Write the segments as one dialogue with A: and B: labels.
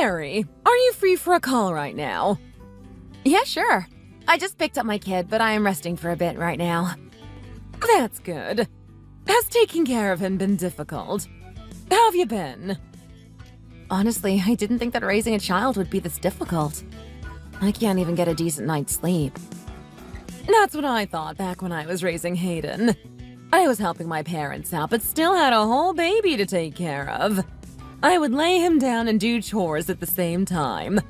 A: Mary, are you free for a call right now?
B: Yeah, sure. I just picked up my kid, but I am resting for a bit right now.
A: That's good. Has taking care of him been difficult? How have you been?
B: Honestly, I didn't think that raising a child would be this difficult. I can't even get a decent night's sleep.
A: That's what I thought back when I was raising Hayden. I was helping my parents out, but still had a whole baby to take care of. I would lay him down and do chores at the same time.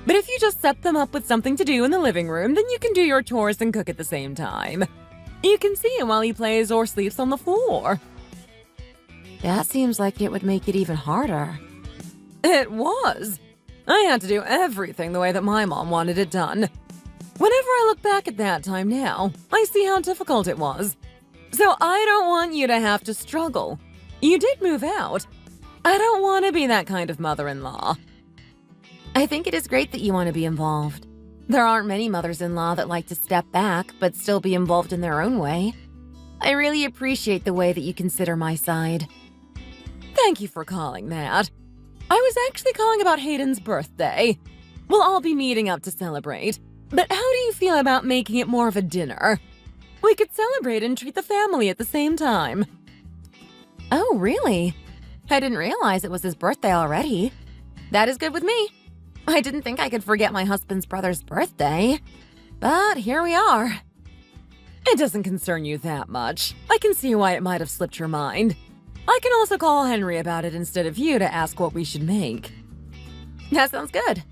A: But if you just set them up with something to do in the living room, then you can do your chores and cook at the same time. You can see him while he plays or sleeps on the floor.
B: That seems like it would make it even harder.
A: It was. I had to do everything the way that my mom wanted it done. Whenever I look back at that time now, I see how difficult it was. So I don't want you to have to struggle. You did move out. I don't want to be that kind of mother-in-law.
B: I think it is great that you want to be involved. There aren't many mothers-in-law that like to step back but still be involved in their own way. I really appreciate the way that you consider my side.
A: Thank you for calling, Matt. I was actually calling about Hayden's birthday. We'll all be meeting up to celebrate. But how do you feel about making it more of a dinner? We could celebrate and treat the family at the same time.
B: Oh, really? I didn't realize it was his birthday already. That is good with me. I didn't think I could forget my husband's brother's birthday. But here we are.
A: It doesn't concern you that much. I can see why it might have slipped your mind. I can also call Henry about it instead of you to ask what we should make.
B: That sounds good.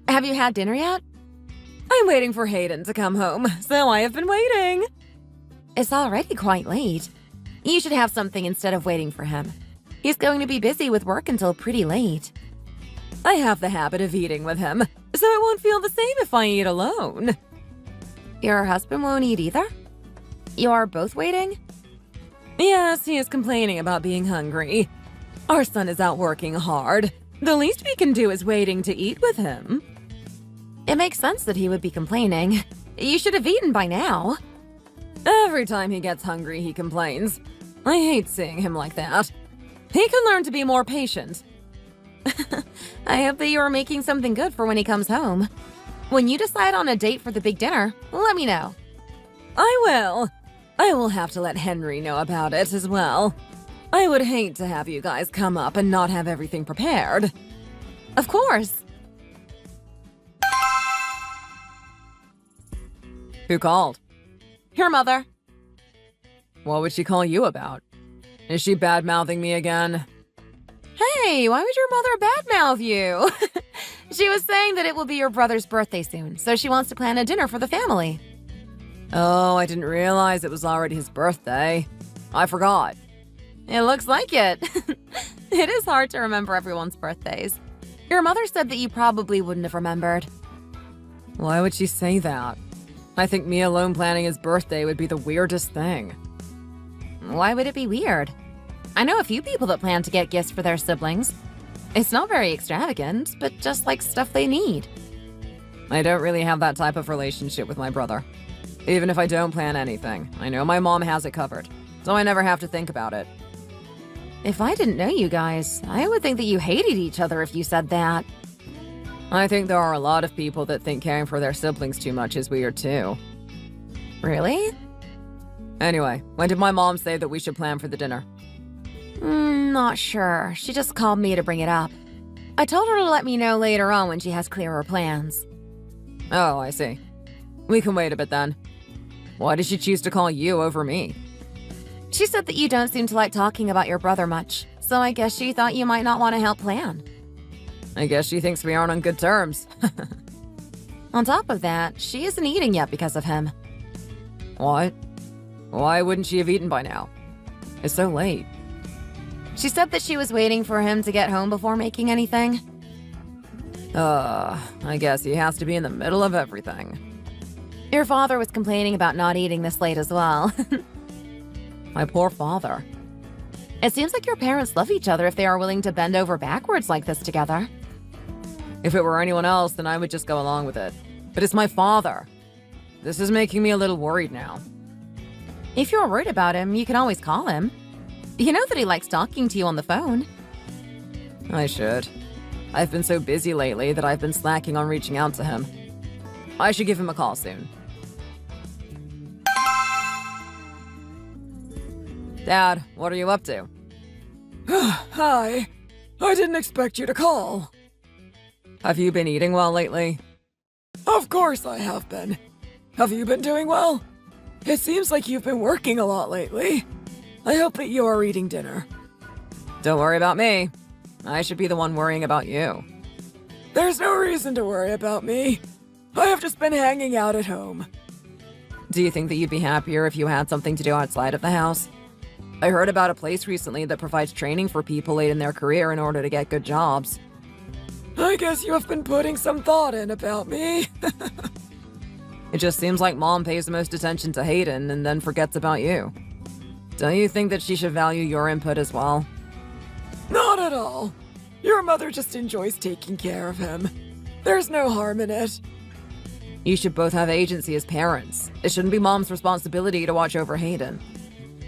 B: Have you had dinner yet?
A: I'm waiting for Hayden to come home, so I have been waiting.
B: It's already quite late. You should have something instead of waiting for him. He's going to be busy with work until pretty late.
A: I have the habit of eating with him, so it won't feel the same if I eat alone.
B: Your husband won't eat either? You are both waiting?
A: Yes, he is complaining about being hungry. Our son is out working hard. The least we can do is waiting to eat with him.
B: It makes sense that he would be complaining. You should have eaten by now.
A: Every time he gets hungry, he complains. I hate seeing him like that. He can learn to be more patient.
B: I hope that you are making something good for when he comes home. When you decide on a date for the big dinner, let me know.
A: I will. I will have to let Henry know about it as well. I would hate to have you guys come up and not have everything prepared.
B: Of course.
A: Who called?
B: Your mother.
A: What would she call you about? Is she bad-mouthing me again?
B: Hey, why would your mother badmouth you? She was saying that it will be your brother's birthday soon, so she wants to plan a dinner for the family.
A: Oh, I didn't realize it was already his birthday. I forgot.
B: It looks like it. It is hard to remember everyone's birthdays. Your mother said that you probably wouldn't have remembered.
A: Why would she say that? I think me alone planning his birthday would be the weirdest thing.
B: Why would it be weird? I know a few people that plan to get gifts for their siblings. It's not very extravagant, but just like stuff they need.
A: I don't really have that type of relationship with my brother. Even if I don't plan anything, I know my mom has it covered, so I never have to think about it.
B: If I didn't know you guys, I would think that you hated each other if you said that.
A: I think there are a lot of people that think caring for their siblings too much is weird too.
B: Really?
A: Anyway, when did my mom say that we should plan for the dinner?
B: Not sure. She just called me to bring it up. I told her to let me know later on when she has clearer plans.
A: Oh, I see. We can wait a bit then. Why did she choose to call you over me?
B: She said that you don't seem to like talking about your brother much, so I guess she thought you might not want to help plan.
A: I guess she thinks we aren't on good terms.
B: On top of that, she isn't eating yet because of him.
A: What? Why wouldn't she have eaten by now? It's so late.
B: She said that she was waiting for him to get home before making anything.
A: I guess he has to be in the middle of everything.
B: Your father was complaining about not eating this late as well.
A: My poor father.
B: It seems like your parents love each other if they are willing to bend over backwards like this together.
A: If it were anyone else, then I would just go along with it. But it's my father. This is making me a little worried now.
B: If you're worried about him, you can always call him. You know that he likes talking to you on the phone.
A: I should. I've been so busy lately that I've been slacking on reaching out to him. I should give him a call soon. Dad, what are you up to?
C: Hi. I didn't expect you to call.
A: Have you been eating well lately?
C: Of course I have been. Have you been doing well? It seems like you've been working a lot lately. I hope that you are eating dinner.
A: Don't worry about me. I should be the one worrying about you.
C: There's no reason to worry about me. I have just been hanging out at home.
A: Do you think that you'd be happier if you had something to do outside of the house? I heard about a place recently that provides training for people late in their career in order to get good jobs.
C: I guess you have been putting some thought in about me.
A: It just seems like Mom pays the most attention to Hayden and then forgets about you. Don't you think that she should value your input as well?
C: Not at all. Your mother just enjoys taking care of him. There's no harm in it.
A: You should both have agency as parents. It shouldn't be Mom's responsibility to watch over Hayden.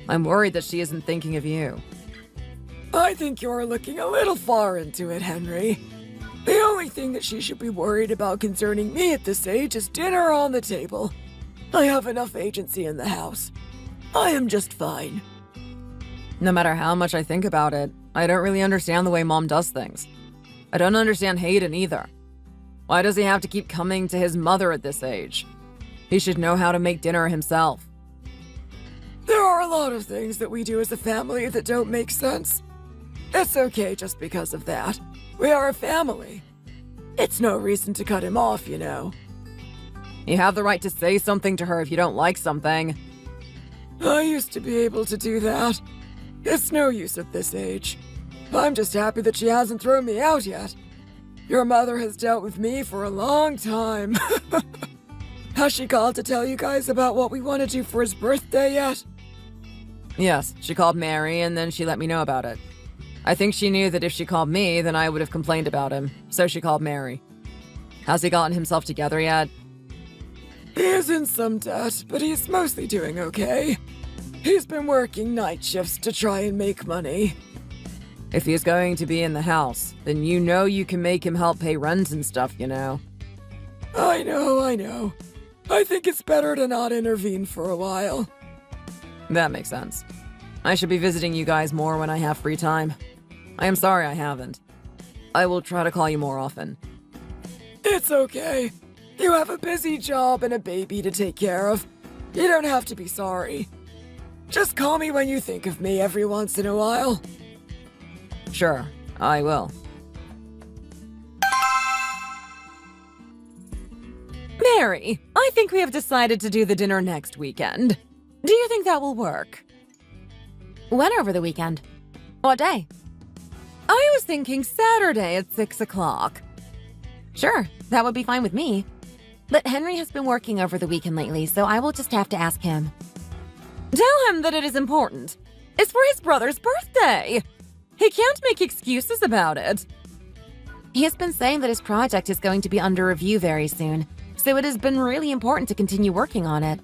A: I'm worried that she isn't thinking of you.
C: I think you're looking a little far into it, Henry. The only thing that she should be worried about concerning me at this age is dinner on the table. I have enough agency in the house. I am just fine.
A: No matter how much I think about it, I don't really understand the way Mom does things. I don't understand Hayden either. Why does he have to keep coming to his mother at this age? He should know how to make dinner himself.
C: There are a lot of things that we do as a family that don't make sense. It's okay just because of that. We are a family. It's no reason to cut him off, you know.
A: You have the right to say something to her if you don't like something.
C: I used to be able to do that. It's no use at this age. I'm just happy that she hasn't thrown me out yet. Your mother has dealt with me for a long time. Has she called to tell you guys about what we want to do for his birthday yet?
A: Yes, she called Mary and then she let me know about it. I think she knew that if she called me, then I would have complained about him, so she called Mary. Has he gotten himself together yet?
C: He is in some debt, but he's mostly doing okay. He's been working night shifts to try and make money.
A: If he's going to be in the house, then you know you can make him help pay rent and stuff, you know.
C: I know. I think it's better to not intervene for a while.
A: That makes sense. I should be visiting you guys more when I have free time. I am sorry I haven't. I will try to call you more often.
C: It's okay. You have a busy job and a baby to take care of. You don't have to be sorry. Just call me when you think of me every once in a while.
A: Sure, I will. Mary, I think we have decided to do the dinner next weekend. Do you think that will work?
B: When over the weekend? What day?
A: I was thinking Saturday at 6 o'clock.
B: Sure, that would be fine with me. But Henry has been working over the weekend lately, so I will just have to ask him.
A: Tell him that it is important. It's for his brother's birthday. He can't make excuses about it.
B: He has been saying that his project is going to be under review very soon, so it has been really important to continue working on it.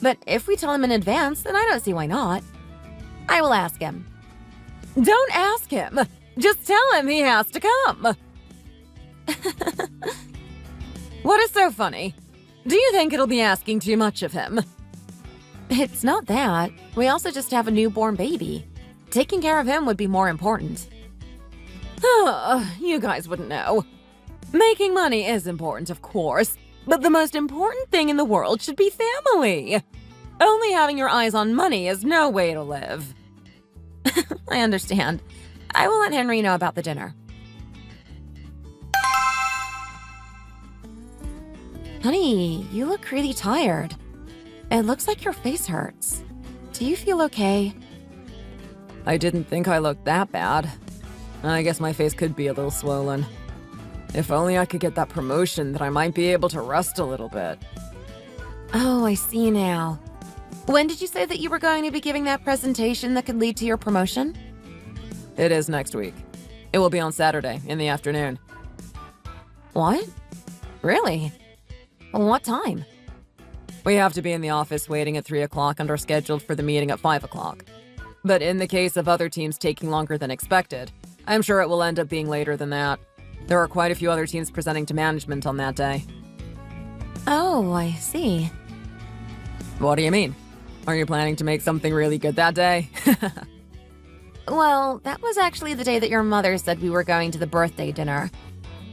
B: But if we tell him in advance, then I don't see why not. I will ask him.
A: Don't ask him. Just tell him he has to come. What is so funny? Do you think it'll be asking too much of him?
B: It's not that. We also just have a newborn baby. Taking care of him would be more important.
A: You guys wouldn't know. Making money is important, of course, but the most important thing in the world should be family. Only having your eyes on money is no way to live.
B: I understand. I will let Henry know about the dinner. Honey, you look really tired. It looks like your face hurts. Do you feel okay?
A: I didn't think I looked that bad. I guess my face could be a little swollen. If only I could get that promotion, then I might be able to rest a little bit.
B: Oh, I see now. When did you say that you were going to be giving that presentation that could lead to your promotion?
A: It is next week. It will be on Saturday in the afternoon.
B: What? Really? What time?
A: We have to be in the office waiting at 3 o'clock and are scheduled for the meeting at 5 o'clock. But in the case of other teams taking longer than expected, I'm sure it will end up being later than that. There are quite a few other teams presenting to management on that day.
B: Oh, I see.
A: What do you mean? Are you planning to make something really good that day?
B: Well, that was actually the day that your mother said we were going to the birthday dinner.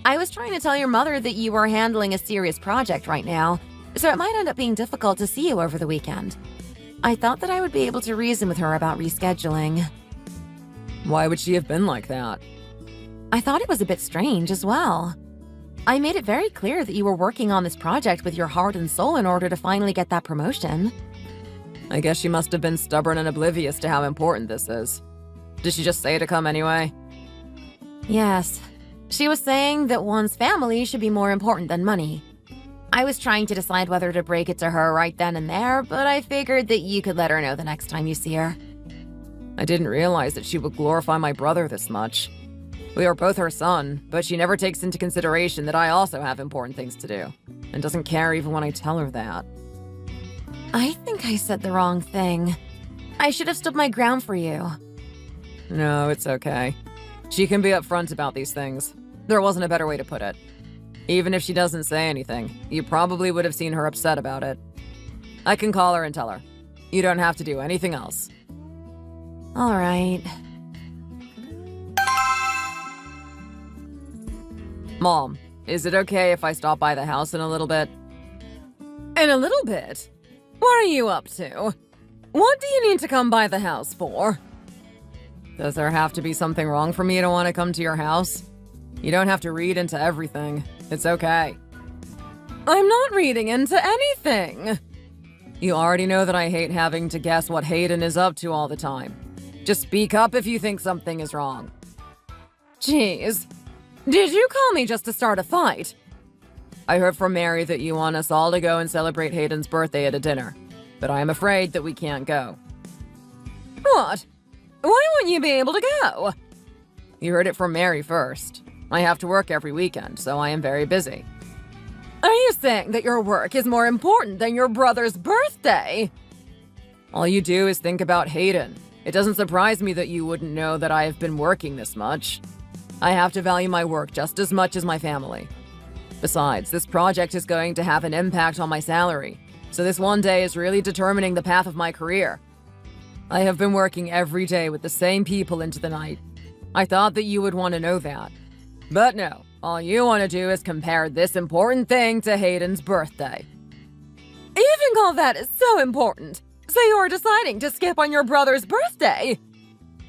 B: I was trying to tell your mother that you were handling a serious project right now, so it might end up being difficult to see you over the weekend. I thought that I would be able to reason with her about rescheduling.
A: Why would she have been like that?
B: I thought it was a bit strange as well. I made it very clear that you were working on this project with your heart and soul in order to finally get that promotion.
A: I guess she must have been stubborn and oblivious to how important this is. Did she just say to come anyway?
B: Yes. She was saying that one's family should be more important than money. I was trying to decide whether to break it to her right then and there, but I figured that you could let her know the next time you see her.
A: I didn't realize that she would glorify my brother this much. We are both her son, but she never takes into consideration that I also have important things to do, and doesn't care even when I tell her that.
B: I think I said the wrong thing. I should have stood my ground for you.
A: No, it's okay. She can be upfront about these things. There wasn't a better way to put it. Even if she doesn't say anything, you probably would have seen her upset about it. I can call her and tell her. You don't have to do anything else.
B: All right.
A: Mom, is it okay if I stop by the house in a little bit? In a little bit? What are you up to? What do you need to come by the house for? Does there have to be something wrong for me to want to come to your house? You don't have to read into everything. It's okay. I'm not reading into anything. You already know that I hate having to guess what Hayden is up to all the time. Just speak up if you think something is wrong. Jeez. Did you call me just to start a fight? I heard from Mary that you want us all to go and celebrate Hayden's birthday at a dinner, but I am afraid that we can't go. What? Why won't you be able to go? You heard it from Mary first. I have to work every weekend, so I am very busy. Are you saying that your work is more important than your brother's birthday? All you do is think about Hayden. It doesn't surprise me that you wouldn't know that I have been working this much. I have to value my work just as much as my family. Besides, this project is going to have an impact on my salary, so this one day is really determining the path of my career. I have been working every day with the same people into the night. I thought that you would want to know that. But no, all you want to do is compare this important thing to Hayden's birthday. You think all that is so important, so you're deciding to skip on your brother's birthday?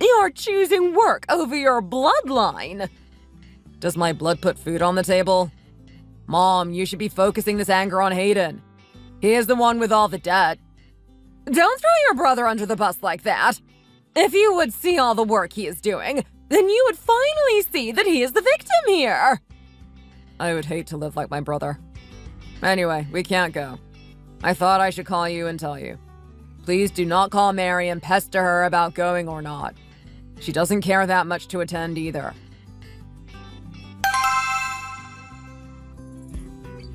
A: You're choosing work over your bloodline. Does my blood put food on the table? Mom, you should be focusing this anger on Hayden. He is the one with all the debt. Don't throw your brother under the bus like that. If you would see all the work he is doing, then you would finally see that he is the victim here. I would hate to live like my brother. Anyway, we can't go. I thought I should call you and tell you. Please do not call Mary and pester her about going or not. She doesn't care that much to attend either.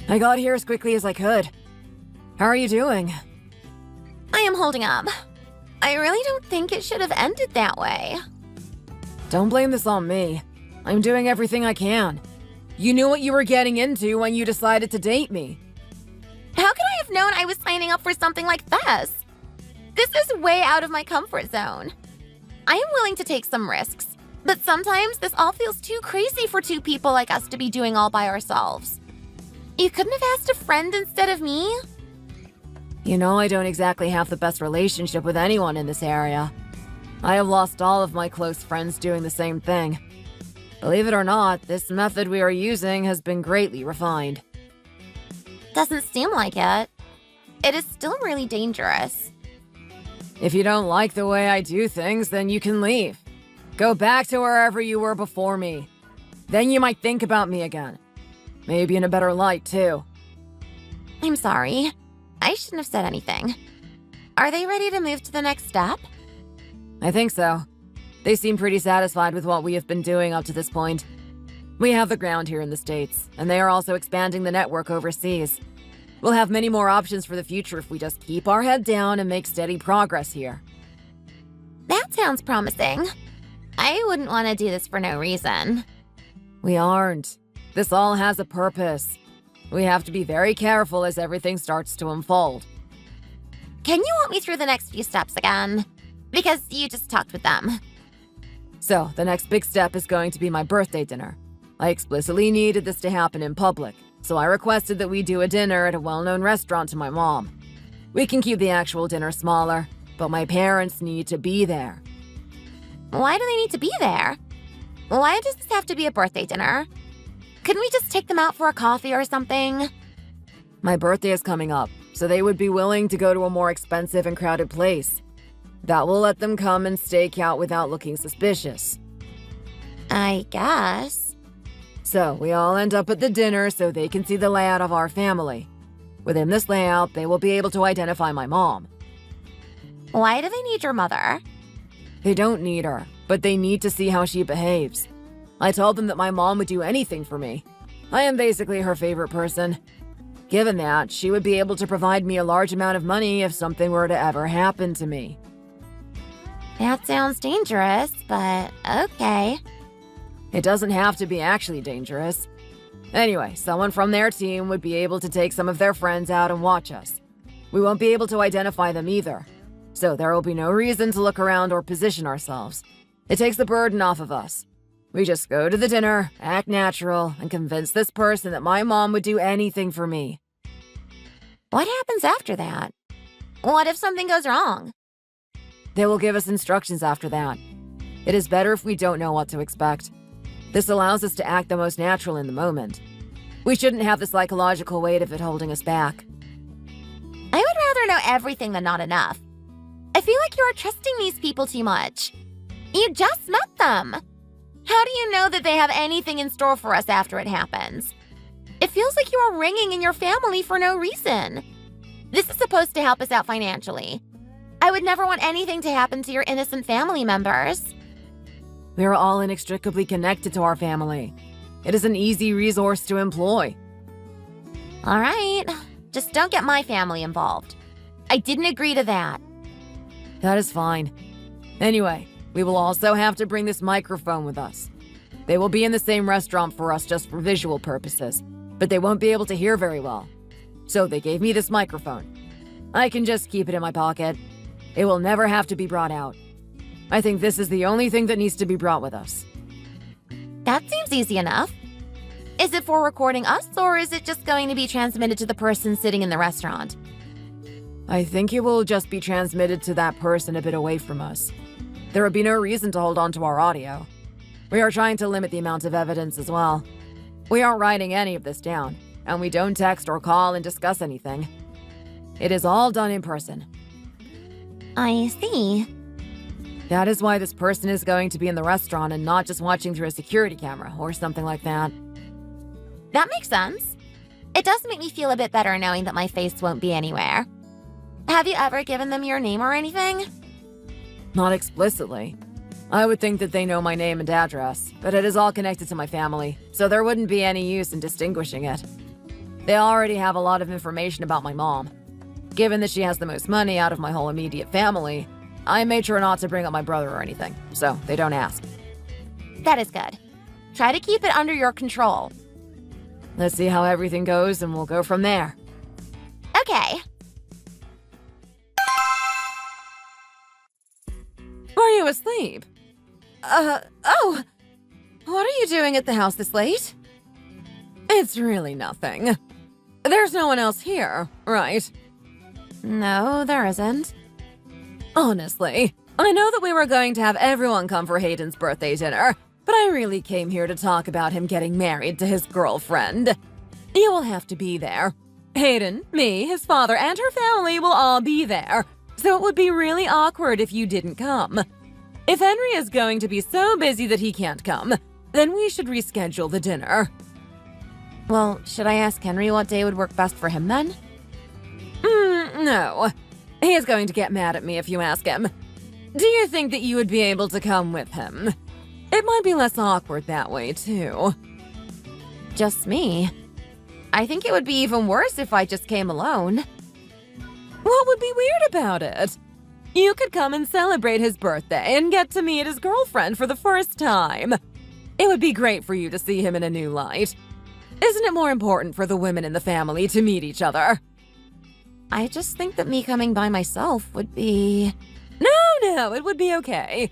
A: I got here as quickly as I could. How are you doing?
B: I am holding up. I really don't think it should have ended that way.
A: Don't blame this on me. I'm doing everything I can. You knew what you were getting into when you decided to date me.
B: How could I have known I was signing up for something like this? This is way out of my comfort zone. I am willing to take some risks, but sometimes this all feels too crazy for two people like us to be doing all by ourselves. You couldn't have asked a friend instead of me?
A: You know, I don't exactly have the best relationship with anyone in this area. I have lost all of my close friends doing the same thing. Believe it or not, this method we are using has been greatly refined.
B: Doesn't seem like it. It is still really dangerous.
A: If you don't like the way I do things, then you can leave. Go back to wherever you were before me. Then you might think about me again. Maybe in a better light, too.
B: I'm sorry. I shouldn't have said anything. Are they ready to move to the next step?
A: I think so. They seem pretty satisfied with what we have been doing up to this point. We have the ground here in the States, and they are also expanding the network overseas. We'll have many more options for the future if we just keep our head down and make steady progress here.
B: That sounds promising. I wouldn't want to do this for no reason.
A: We aren't. This all has a purpose. We have to be very careful as everything starts to unfold.
B: Can you walk me through the next few steps again? Because you just talked with them.
A: So, the next big step is going to be my birthday dinner. I explicitly needed this to happen in public, so I requested that we do a dinner at a well-known restaurant to my mom. We can keep the actual dinner smaller, but my parents need to be there.
B: Why do they need to be there? Why does this have to be a birthday dinner? Couldn't we just take them out for a coffee or something?
A: My birthday is coming up, so they would be willing to go to a more expensive and crowded place. That will let them come and stake out without looking suspicious.
B: I guess.
A: So, we all end up at the dinner so they can see the layout of our family. Within this layout, they will be able to identify my mom.
B: Why do they need your mother?
A: They don't need her, but they need to see how she behaves. I told them that my mom would do anything for me. I am basically her favorite person. Given that, she would be able to provide me a large amount of money if something were to ever happen to me.
B: That sounds dangerous, but okay.
A: It doesn't have to be actually dangerous. Anyway, someone from their team would be able to take some of their friends out and watch us. We won't be able to identify them either, so there will be no reason to look around or position ourselves. It takes the burden off of us. We just go to the dinner, act natural, and convince this person that my mom would do anything for me.
B: What happens after that? What if something goes wrong?
A: They will give us instructions after that. It is better if we don't know what to expect. This allows us to act the most natural in the moment. We shouldn't have the psychological weight of it holding us back.
B: I would rather know everything than not enough. I feel like you are trusting these people too much. You just met them. How do you know that they have anything in store for us after it happens? It feels like you are ringing in your family for no reason. This is supposed to help us out financially. I would never want anything to happen to your innocent family members.
A: We are all inextricably connected to our family. It is an easy resource to employ.
B: All right, just don't get my family involved. I didn't agree to that.
A: That is fine. Anyway, we will also have to bring this microphone with us. They will be in the same restaurant for us just for visual purposes, but they won't be able to hear very well. So they gave me this microphone. I can just keep it in my pocket. It will never have to be brought out. I think this is the only thing that needs to be brought with us.
B: That seems easy enough. Is it for recording us, or is it just going to be transmitted to the person sitting in the restaurant?
A: I think it will just be transmitted to that person a bit away from us. There would be no reason to hold on to our audio. We are trying to limit the amount of evidence as well. We aren't writing any of this down, and we don't text or call and discuss anything. It is all done in person.
B: I see.
A: That is why this person is going to be in the restaurant and not just watching through a security camera or something like that.
B: That makes sense. It does make me feel a bit better knowing that my face won't be anywhere. Have you ever given them your name or anything?
A: Not explicitly. I would think that they know my name and address, but it is all connected to my family, so there wouldn't be any use in distinguishing it. They already have a lot of information about my mom. Given that she has the most money out of my whole immediate family, I made sure not to bring up my brother or anything, so they don't ask.
B: That is good. Try to keep it under your control.
A: Let's see how everything goes and we'll go from there.
B: Okay.
A: Are you asleep? Oh! What are you doing at the house this late? It's really nothing. There's no one else here, right?
B: No, there isn't.
A: Honestly, I know that we were going to have everyone come for Hayden's birthday dinner, but I really came here to talk about him getting married to his girlfriend. You will have to be there. Hayden, me, his father, and her family will all be there, so it would be really awkward if you didn't come. If Henry is going to be so busy that he can't come, then we should reschedule the dinner.
B: Well, should I ask Henry what day would work best for him then?
A: No. He is going to get mad at me if you ask him. Do you think that you would be able to come with him? It might be less awkward that way, too.
B: Just me. I think it would be even worse if I just came alone.
A: What would be weird about it? You could come and celebrate his birthday and get to meet his girlfriend for the first time. It would be great for you to see him in a new light. Isn't it more important for the women in the family to meet each other?
B: I just think that me coming by myself would be...
A: No, it would be okay.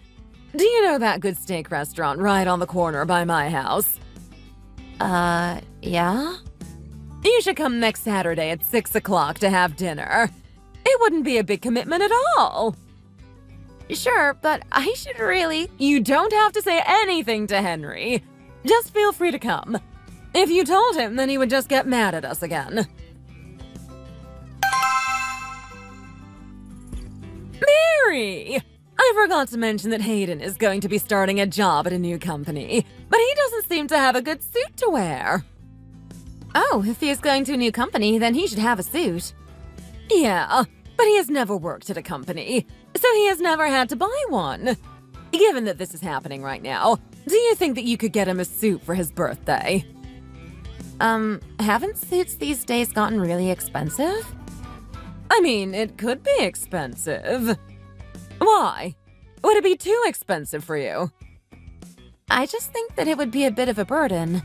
A: Do you know that good steak restaurant right on the corner by my house?
B: Yeah?
A: You should come next Saturday at 6 o'clock to have dinner. It wouldn't be a big commitment at all.
B: Sure, but I should really...
A: You don't have to say anything to Henry. Just feel free to come. If you told him, then he would just get mad at us again. Mary! I forgot to mention that Hayden is going to be starting a job at a new company, but he doesn't seem to have a good suit to wear.
B: Oh, if he is going to a new company, then he should have a suit.
A: Yeah, but he has never worked at a company, so he has never had to buy one. Given that this is happening right now, do you think that you could get him a suit for his birthday?
B: Haven't suits these days gotten really expensive?
A: I mean, it could be expensive. Why? Would it be too expensive for you?
B: I just think that it would be a bit of a burden.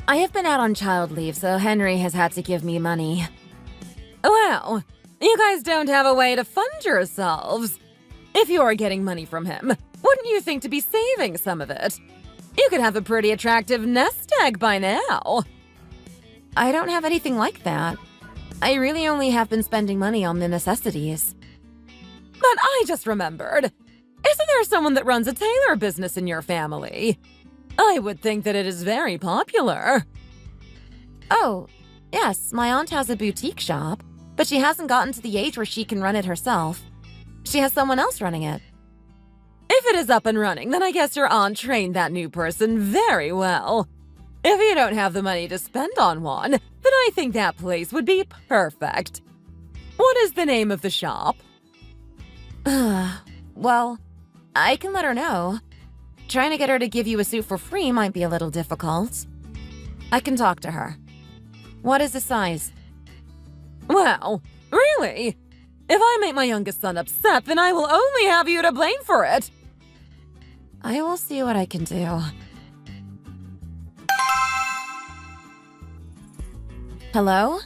B: I have been out on child leave, so Henry has had to give me money.
A: Well, you guys don't have a way to fund yourselves. If you're getting money from him, wouldn't you think to be saving some of it? You could have a pretty attractive nest egg by now.
B: I don't have anything like that. I really only have been spending money on the necessities.
A: But I just remembered. Isn't there someone that runs a tailor business in your family? I would think that it is very popular.
B: Oh, yes, my aunt has a boutique shop, but she hasn't gotten to the age where she can run it herself. She has someone else running it.
A: If it is up and running, then I guess your aunt trained that new person very well. If you don't have the money to spend on one, then I think that place would be perfect. What is the name of the shop?
B: Well, I can let her know. Trying to get her to give you a suit for free might be a little difficult. I can talk to her. What is the size?
A: Well, really? If I make my youngest son upset, then I will only have you to blame for it.
B: I will see what I can do. Hello?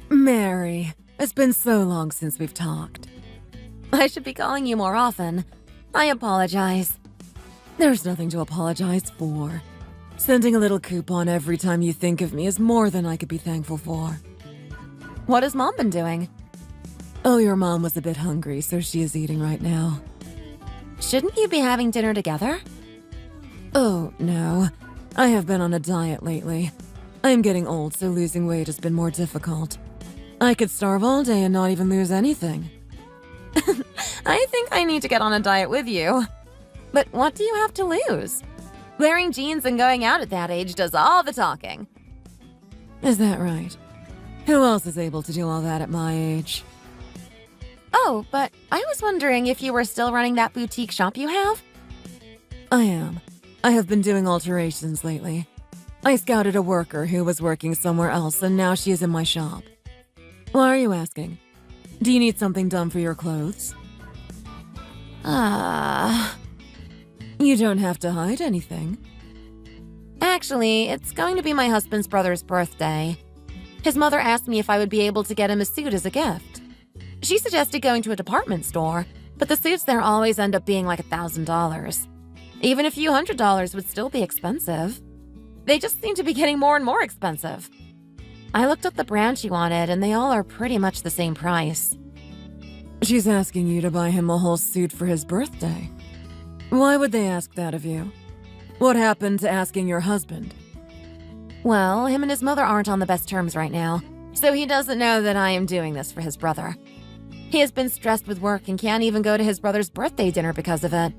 A: Mary, it's been so long since we've talked.
B: I should be calling you more often. I apologize.
A: There's nothing to apologize for. Sending a little coupon every time you think of me is more than I could be thankful for.
B: What has Mom been doing?
A: Oh, your mom was a bit hungry, so she is eating right now.
B: Shouldn't you be having dinner together?
A: Oh, no. I have been on a diet lately. I am getting old, so losing weight has been more difficult. I could starve all day and not even lose anything.
B: I think I need to get on a diet with you. But what do you have to lose? Wearing jeans and going out at that age does all the talking.
A: Is that right? Who else is able to do all that at my age?
B: Oh, but I was wondering if you were still running that boutique shop you have?
A: I am. I have been doing alterations lately. I scouted a worker who was working somewhere else, and now she is in my shop. Why are you asking? Do you need something done for your clothes? You don't have to hide anything.
B: Actually, it's going to be my husband's brother's birthday. His mother asked me if I would be able to get him a suit as a gift. She suggested going to a department store, but the suits there always end up being like $1,000. Even a few $100s would still be expensive. They just seem to be getting more and more expensive. I looked up the brand she wanted, and they all are pretty much the same price.
A: She's asking you to buy him a whole suit for his birthday. Why would they ask that of you? What happened to asking your husband?
B: Well, him and his mother aren't on the best terms right now, so he doesn't know that I am doing this for his brother. He has been stressed with work and can't even go to his brother's birthday dinner because of it.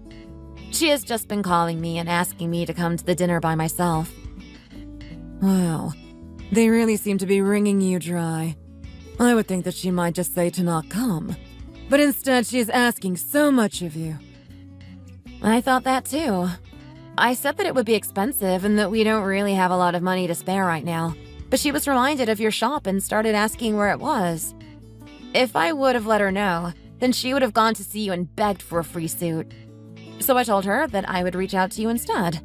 B: She has just been calling me and asking me to come to the dinner by myself.
A: Wow, they really seem to be wringing you dry. I would think that she might just say to not come, but instead she is asking so much of you.
B: I thought that too. I said that it would be expensive and that we don't really have a lot of money to spare right now, but she was reminded of your shop and started asking where it was. If I would have let her know, then she would have gone to see you and begged for a free suit. So I told her that I would reach out to you instead.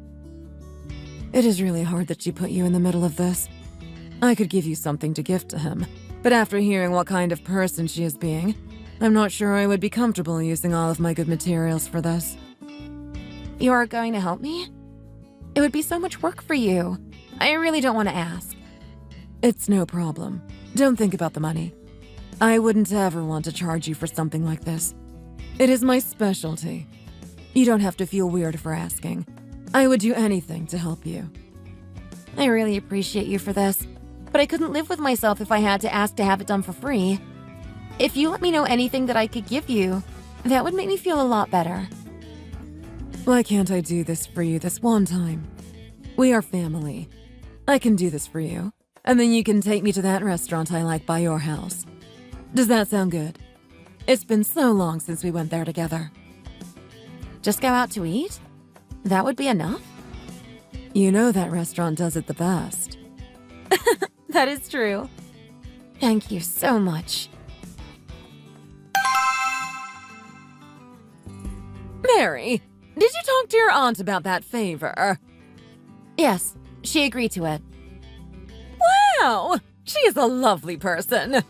A: It is really hard that she put you in the middle of this. I could give you something to gift to him, but after hearing what kind of person she is being, I'm not sure I would be comfortable using all of my good materials for this.
B: You are going to help me? It would be so much work for you. I really don't want to ask.
A: It's no problem. Don't think about the money. I wouldn't ever want to charge you for something like this. It is my specialty. You don't have to feel weird for asking. I would do anything to help you.
B: I really appreciate you for this, but I couldn't live with myself if I had to ask to have it done for free. If you let me know anything that I could give you, that would make me feel a lot better.
A: Why can't I do this for you this one time? We are family. I can do this for you, and then you can take me to that restaurant I like by your house. Does that sound good? It's been so long since we went there together.
B: Just go out to eat? That would be enough?
A: You know that restaurant does it the best.
B: That is true. Thank you so much.
A: Mary, did you talk to your aunt about that favor?
B: Yes, she agreed to it.
A: Wow, she is a lovely person.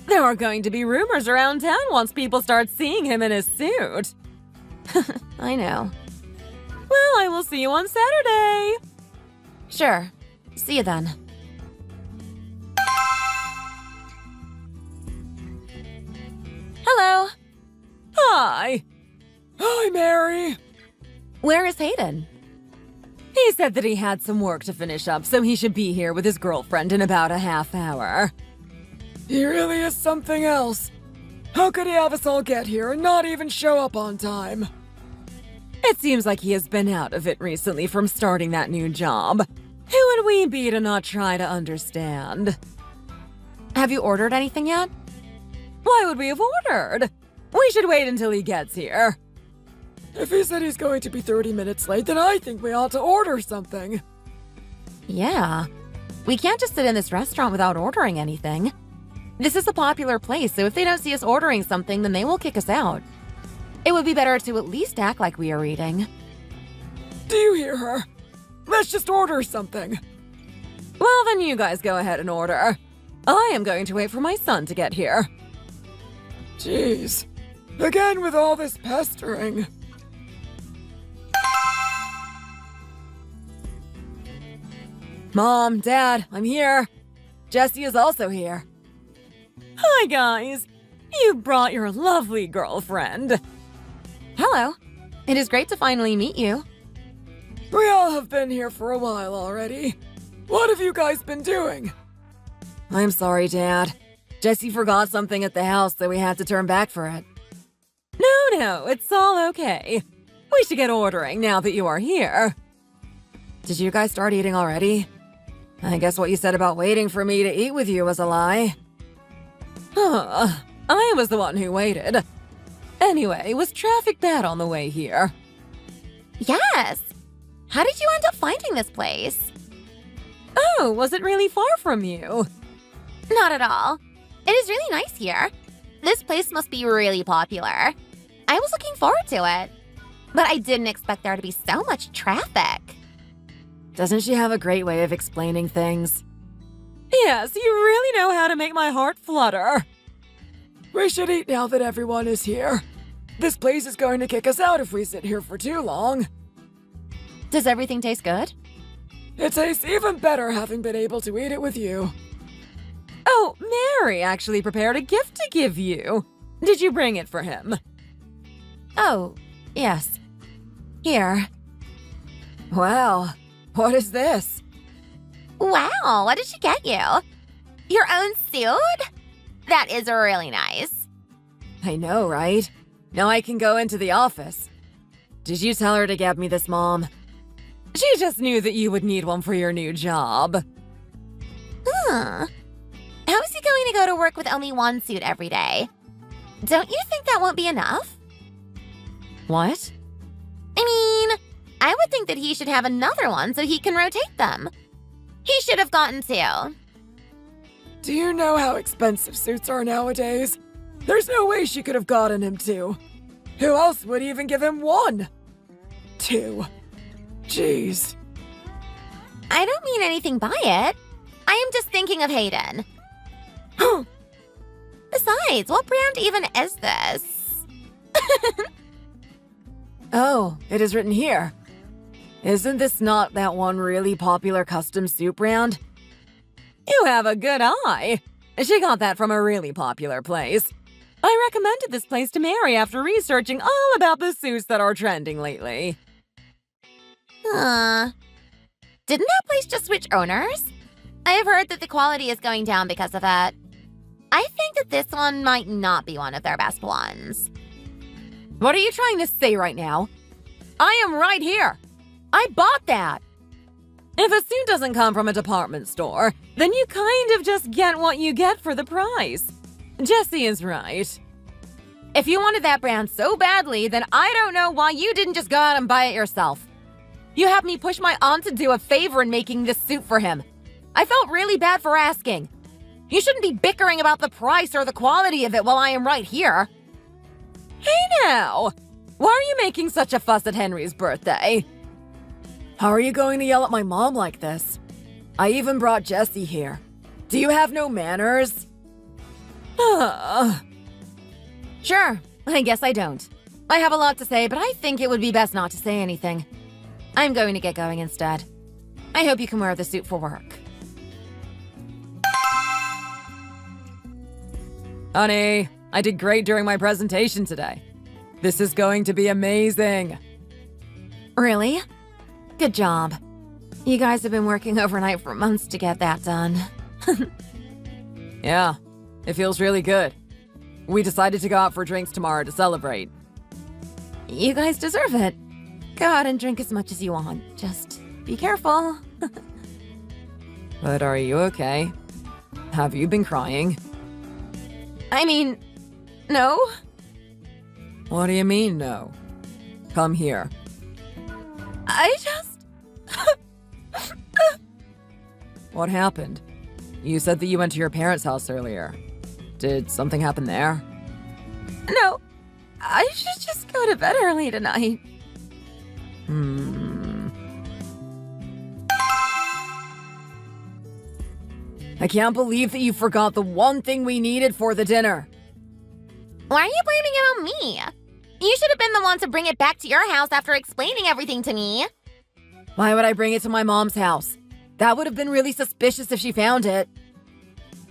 A: There are going to be rumors around town once people start seeing him in his suit.
B: I know.
A: Well, I will see you on Saturday.
B: Sure. See you then. Hello.
A: Hi.
C: Hi, Mary.
B: Where is Hayden?
A: He said that he had some work to finish up, so he should be here with his girlfriend in about a half hour.
C: He really is something else. How could he have us all get here and not even show up on time?
A: It seems like he has been out of it recently from starting that new job. Who would we be to not try to understand?
B: Have you ordered anything yet?
A: Why would we have ordered? We should wait until he gets here.
C: If he said he's going to be 30 minutes late, then I think we ought to order something.
B: Yeah. We can't just sit in this restaurant without ordering anything. This is a popular place, so if they don't see us ordering something, then they will kick us out. It would be better to at least act like we are eating.
C: Do you hear her? Let's just order something.
A: Well, then you guys go ahead and order. I am going to wait for my son to get here.
C: Jeez. Again with all this pestering.
A: Mom, Dad, I'm here. Jessie is also here. Hi, guys. You brought your lovely girlfriend.
B: Hello. It is great to finally meet you.
C: We all have been here for a while already. What have you guys been doing?
A: I'm sorry, Dad. Jessie forgot something at the house, so we had to turn back for it. No, it's all okay. We should get ordering now that you are here. Did you guys start eating already? I guess what you said about waiting for me to eat with you was a lie. I was the one who waited. Anyway, was traffic bad on the way here?
B: Yes. How did you end up finding this place?
A: Oh, was it really far from you?
B: Not at all. It is really nice here. This place must be really popular. I was looking forward to it. But I didn't expect there to be so much traffic.
A: Doesn't she have a great way of explaining things? Yes, you really know how to make my heart flutter.
C: We should eat now that everyone is here. This place is going to kick us out if we sit here for too long.
B: Does everything taste good?
C: It tastes even better having been able to eat it with you.
A: Oh, Mary actually prepared a gift to give you. Did you bring it for him?
B: Oh, yes. Here.
A: Wow, what is this?
B: Wow, what did she get you? Your own suit? That is really nice.
A: I know, right? Now I can go into the office. Did you tell her to get me this, Mom? She just knew that you would need one for your new job.
B: How is he going to go to work with only one suit every day? Don't you think that won't be enough?
A: What?
B: I mean, I would think that he should have another one so he can rotate them. He should have gotten two.
C: Do you know how expensive suits are nowadays? There's no way she could have gotten him two. Who else would even give him one? Two. Jeez.
B: I don't mean anything by it. I am just thinking of Hayden. Besides, what brand even is this?
A: Oh, it is written here. Isn't this not that one really popular custom suit brand? You have a good eye. She got that from a really popular place. I recommended this place to Mary after researching all about the suits that are trending lately.
B: Didn't that place just switch owners? I have heard that the quality is going down because of it. I think that this one might not be one of their best ones.
A: What are you trying to say right now? I am right here. I bought that. If a suit doesn't come from a department store, then you kind of just get what you get for the price. Jessie is right. If you wanted that brand so badly, then I don't know why you didn't just go out and buy it yourself. You had me push my aunt to do a favor in making this suit for him. I felt really bad for asking. You shouldn't be bickering about the price or the quality of it while I am right here. Hey now! Why are you making such a fuss at Henry's birthday? How are you going to yell at my mom like this? I even brought Jessie here. Do you have no manners? Sure, I guess I don't. I have a lot to say, but I think it would be best not to say anything. I'm going to get going instead. I hope you can wear the suit for work. Honey, I did great during my presentation today. This is going to be amazing. Really? Good job. You guys have been working overnight for months to get that done. Yeah, it feels really good. We decided to go out for drinks tomorrow to celebrate. You guys deserve it. Go out and drink as much as you want. Just be careful. But are you okay? Have you been crying? I mean, no. What do you mean, no? Come here. I just... What happened? You said that you went to your parents' house earlier. Did something happen there? No. I should just go to bed early tonight. I can't believe that you forgot the one thing we needed for the dinner.
B: Why are you blaming it on me? You should have been the one to bring it back to your house after explaining everything to me.
A: Why would I bring it to my mom's house? That would have been really suspicious if she found it.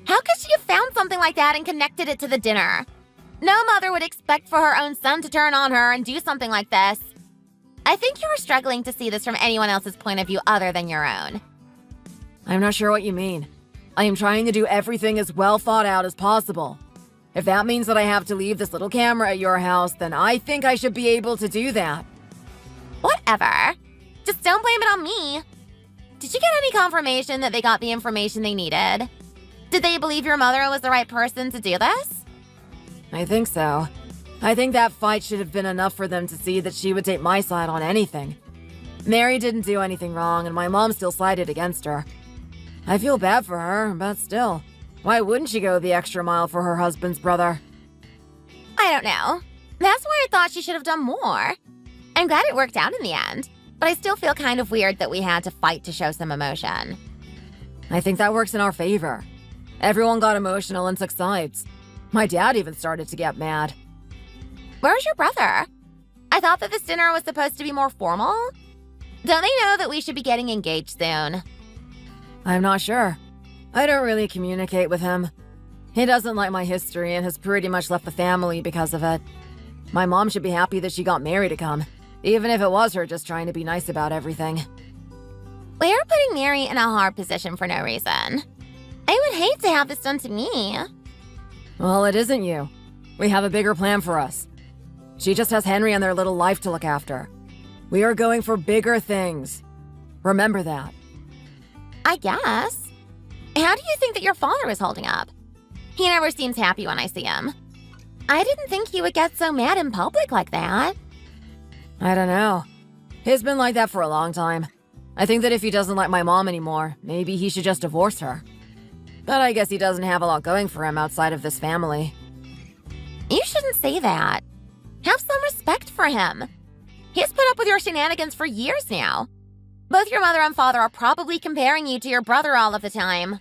B: How could she have found something like that and connected it to the dinner? No mother would expect for her own son to turn on her and do something like this. I think you are struggling to see this from anyone else's point of view other than your own.
A: I'm not sure what you mean. I am trying to do everything as well thought out as possible. If that means that I have to leave this little camera at your house, then I think I should be able to do that.
B: Whatever. Just don't blame it on me. Did you get any confirmation that they got the information they needed? Did they believe your mother was the right person to do this?
A: I think so. I think that fight should have been enough for them to see that she would take my side on anything. Mary didn't do anything wrong, and my mom still sided against her. I feel bad for her, but still, why wouldn't she go the extra mile for her husband's brother?
B: I don't know. That's why I thought she should have done more. I'm glad it worked out in the end, but I still feel kind of weird that we had to fight to show some emotion.
A: I think that works in our favor. Everyone got emotional and took sides. My dad even started to get mad.
B: Where's your brother? I thought that this dinner was supposed to be more formal. Don't they know that we should be getting engaged soon?
A: I'm not sure. I don't really communicate with him. He doesn't like my history and has pretty much left the family because of it. My mom should be happy that she got Mary to come, even if it was her just trying to be nice about everything.
B: We are putting Mary in a hard position for no reason. I would hate to have this done to me.
A: Well, it isn't you. We have a bigger plan for us. She just has Henry and their little life to look after. We are going for bigger things. Remember that.
B: I guess. How do you think that your father is holding up? He never seems happy when I see him. I didn't think he would get so mad in public like that.
A: I don't know. He's been like that for a long time. I think that if he doesn't like my mom anymore, maybe he should just divorce her. But I guess he doesn't have a lot going for him outside of this family.
B: You shouldn't say that. Have some respect for him. He's put up with your shenanigans for years now. Both your mother and father are probably comparing you to your brother all of the time.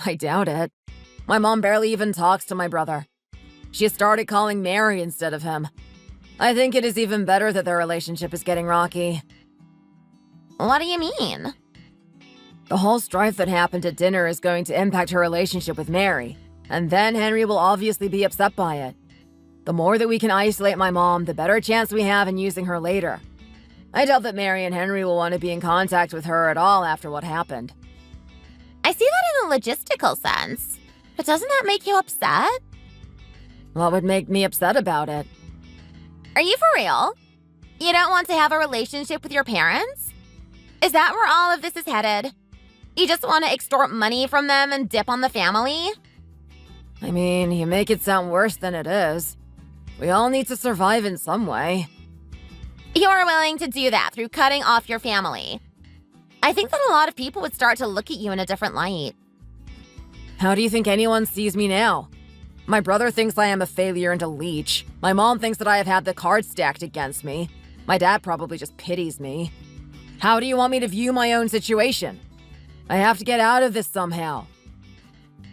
A: I doubt it. My mom barely even talks to my brother. She has started calling Mary instead of him. I think it is even better that their relationship is getting rocky.
B: What do you mean?
A: The whole strife that happened at dinner is going to impact her relationship with Mary, and then Henry will obviously be upset by it. The more that we can isolate my mom, the better chance we have in using her later. I doubt that Mary and Henry will want to be in contact with her at all after what happened.
B: I see that in a logistical sense. But doesn't that make you upset?
A: What would make me upset about it?
B: Are you for real? You don't want to have a relationship with your parents? Is that where all of this is headed? You just want to extort money from them and dip on the family?
A: I mean, you make it sound worse than it is. We all need to survive in some way.
B: You're willing to do that through cutting off your family. I think that a lot of people would start to look at you in a different light.
A: How do you think anyone sees me now? My brother thinks I am a failure and a leech. My mom thinks that I have had the cards stacked against me. My dad probably just pities me. How do you want me to view my own situation? I have to get out of this somehow.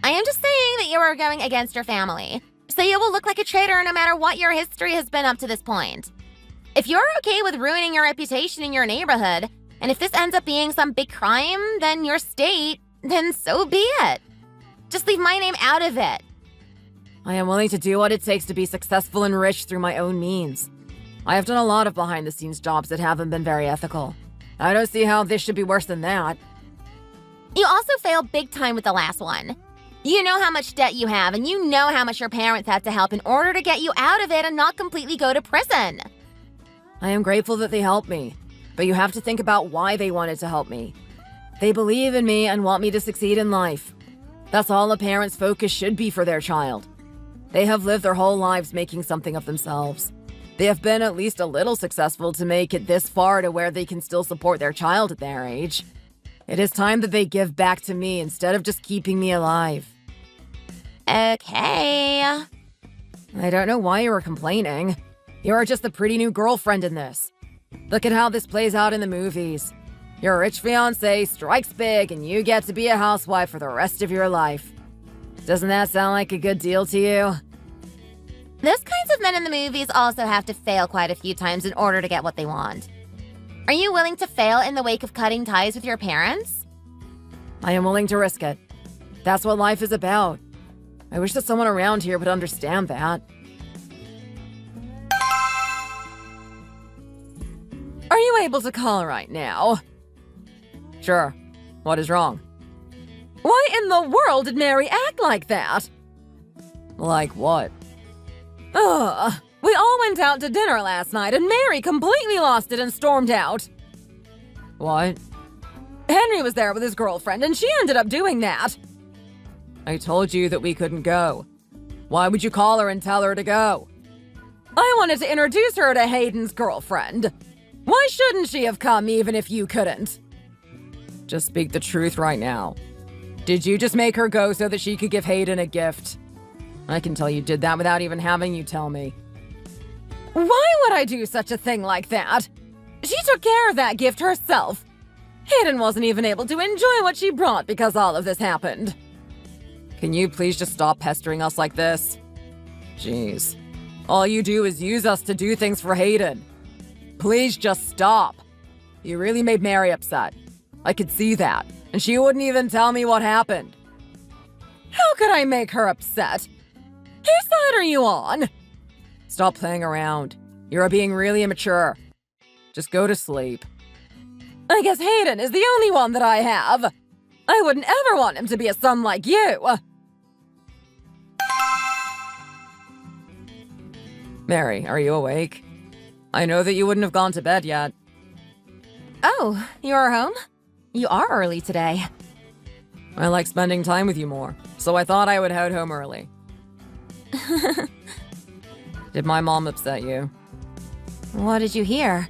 B: I am just saying that you are going against your family, so you will look like a traitor no matter what your history has been up to this point. If you're okay with ruining your reputation in your neighborhood, and if this ends up being some big crime, then your state, then so be it. Just leave my name out of it.
A: I am willing to do what it takes to be successful and rich through my own means. I have done a lot of behind-the-scenes jobs that haven't been very ethical. I don't see how this should be worse than that.
B: You also failed big time with the last one. You know how much debt you have, and you know how much your parents had to help in order to get you out of it and not completely go to prison.
A: I am grateful that they helped me, but you have to think about why they wanted to help me. They believe in me and want me to succeed in life. That's all a parent's focus should be for their child. They have lived their whole lives making something of themselves. They have been at least a little successful to make it this far to where they can still support their child at their age. It is time that they give back to me instead of just keeping me alive.
B: Okay.
A: I don't know why you were complaining. You are just the pretty new girlfriend in this. Look at how this plays out in the movies. Your rich fiancé strikes big and you get to be a housewife for the rest of your life. Doesn't that sound like a good deal to you?
B: Those kinds of men in the movies also have to fail quite a few times in order to get what they want. Are you willing to fail in the wake of cutting ties with your parents?
A: I am willing to risk it. That's what life is about. I wish that someone around here would understand that. Are you able to call right now? Sure. What is wrong? Why in the world did Mary act like that? Like what? Ugh. We all went out to dinner last night and Mary completely lost it and stormed out. What? Henry was there with his girlfriend and she ended up doing that. I told you that we couldn't go. Why would you call her and tell her to go? I wanted to introduce her to Hayden's girlfriend. Why shouldn't she have come even if you couldn't? Just speak the truth right now. Did you just make her go so that she could give Hayden a gift? I can tell you did that without even having you tell me. Why would I do such a thing like that? She took care of that gift herself. Hayden wasn't even able to enjoy what she brought because all of this happened. Can you please just stop pestering us like this? Jeez. All you do is use us to do things for Hayden. Please just stop. You really made Mary upset. I could see that, and she wouldn't even tell me what happened. How could I make her upset? Whose side are you on? Stop playing around. You're being really immature. Just go to sleep. I guess Hayden is the only one that I have. I wouldn't ever want him to be a son like you. Mary, are you awake? I know that you wouldn't have gone to bed yet.
B: Oh, you're home? You are early today.
A: I like spending time with you more, so I thought I would head home early. Did my mom upset you?
B: What did you hear?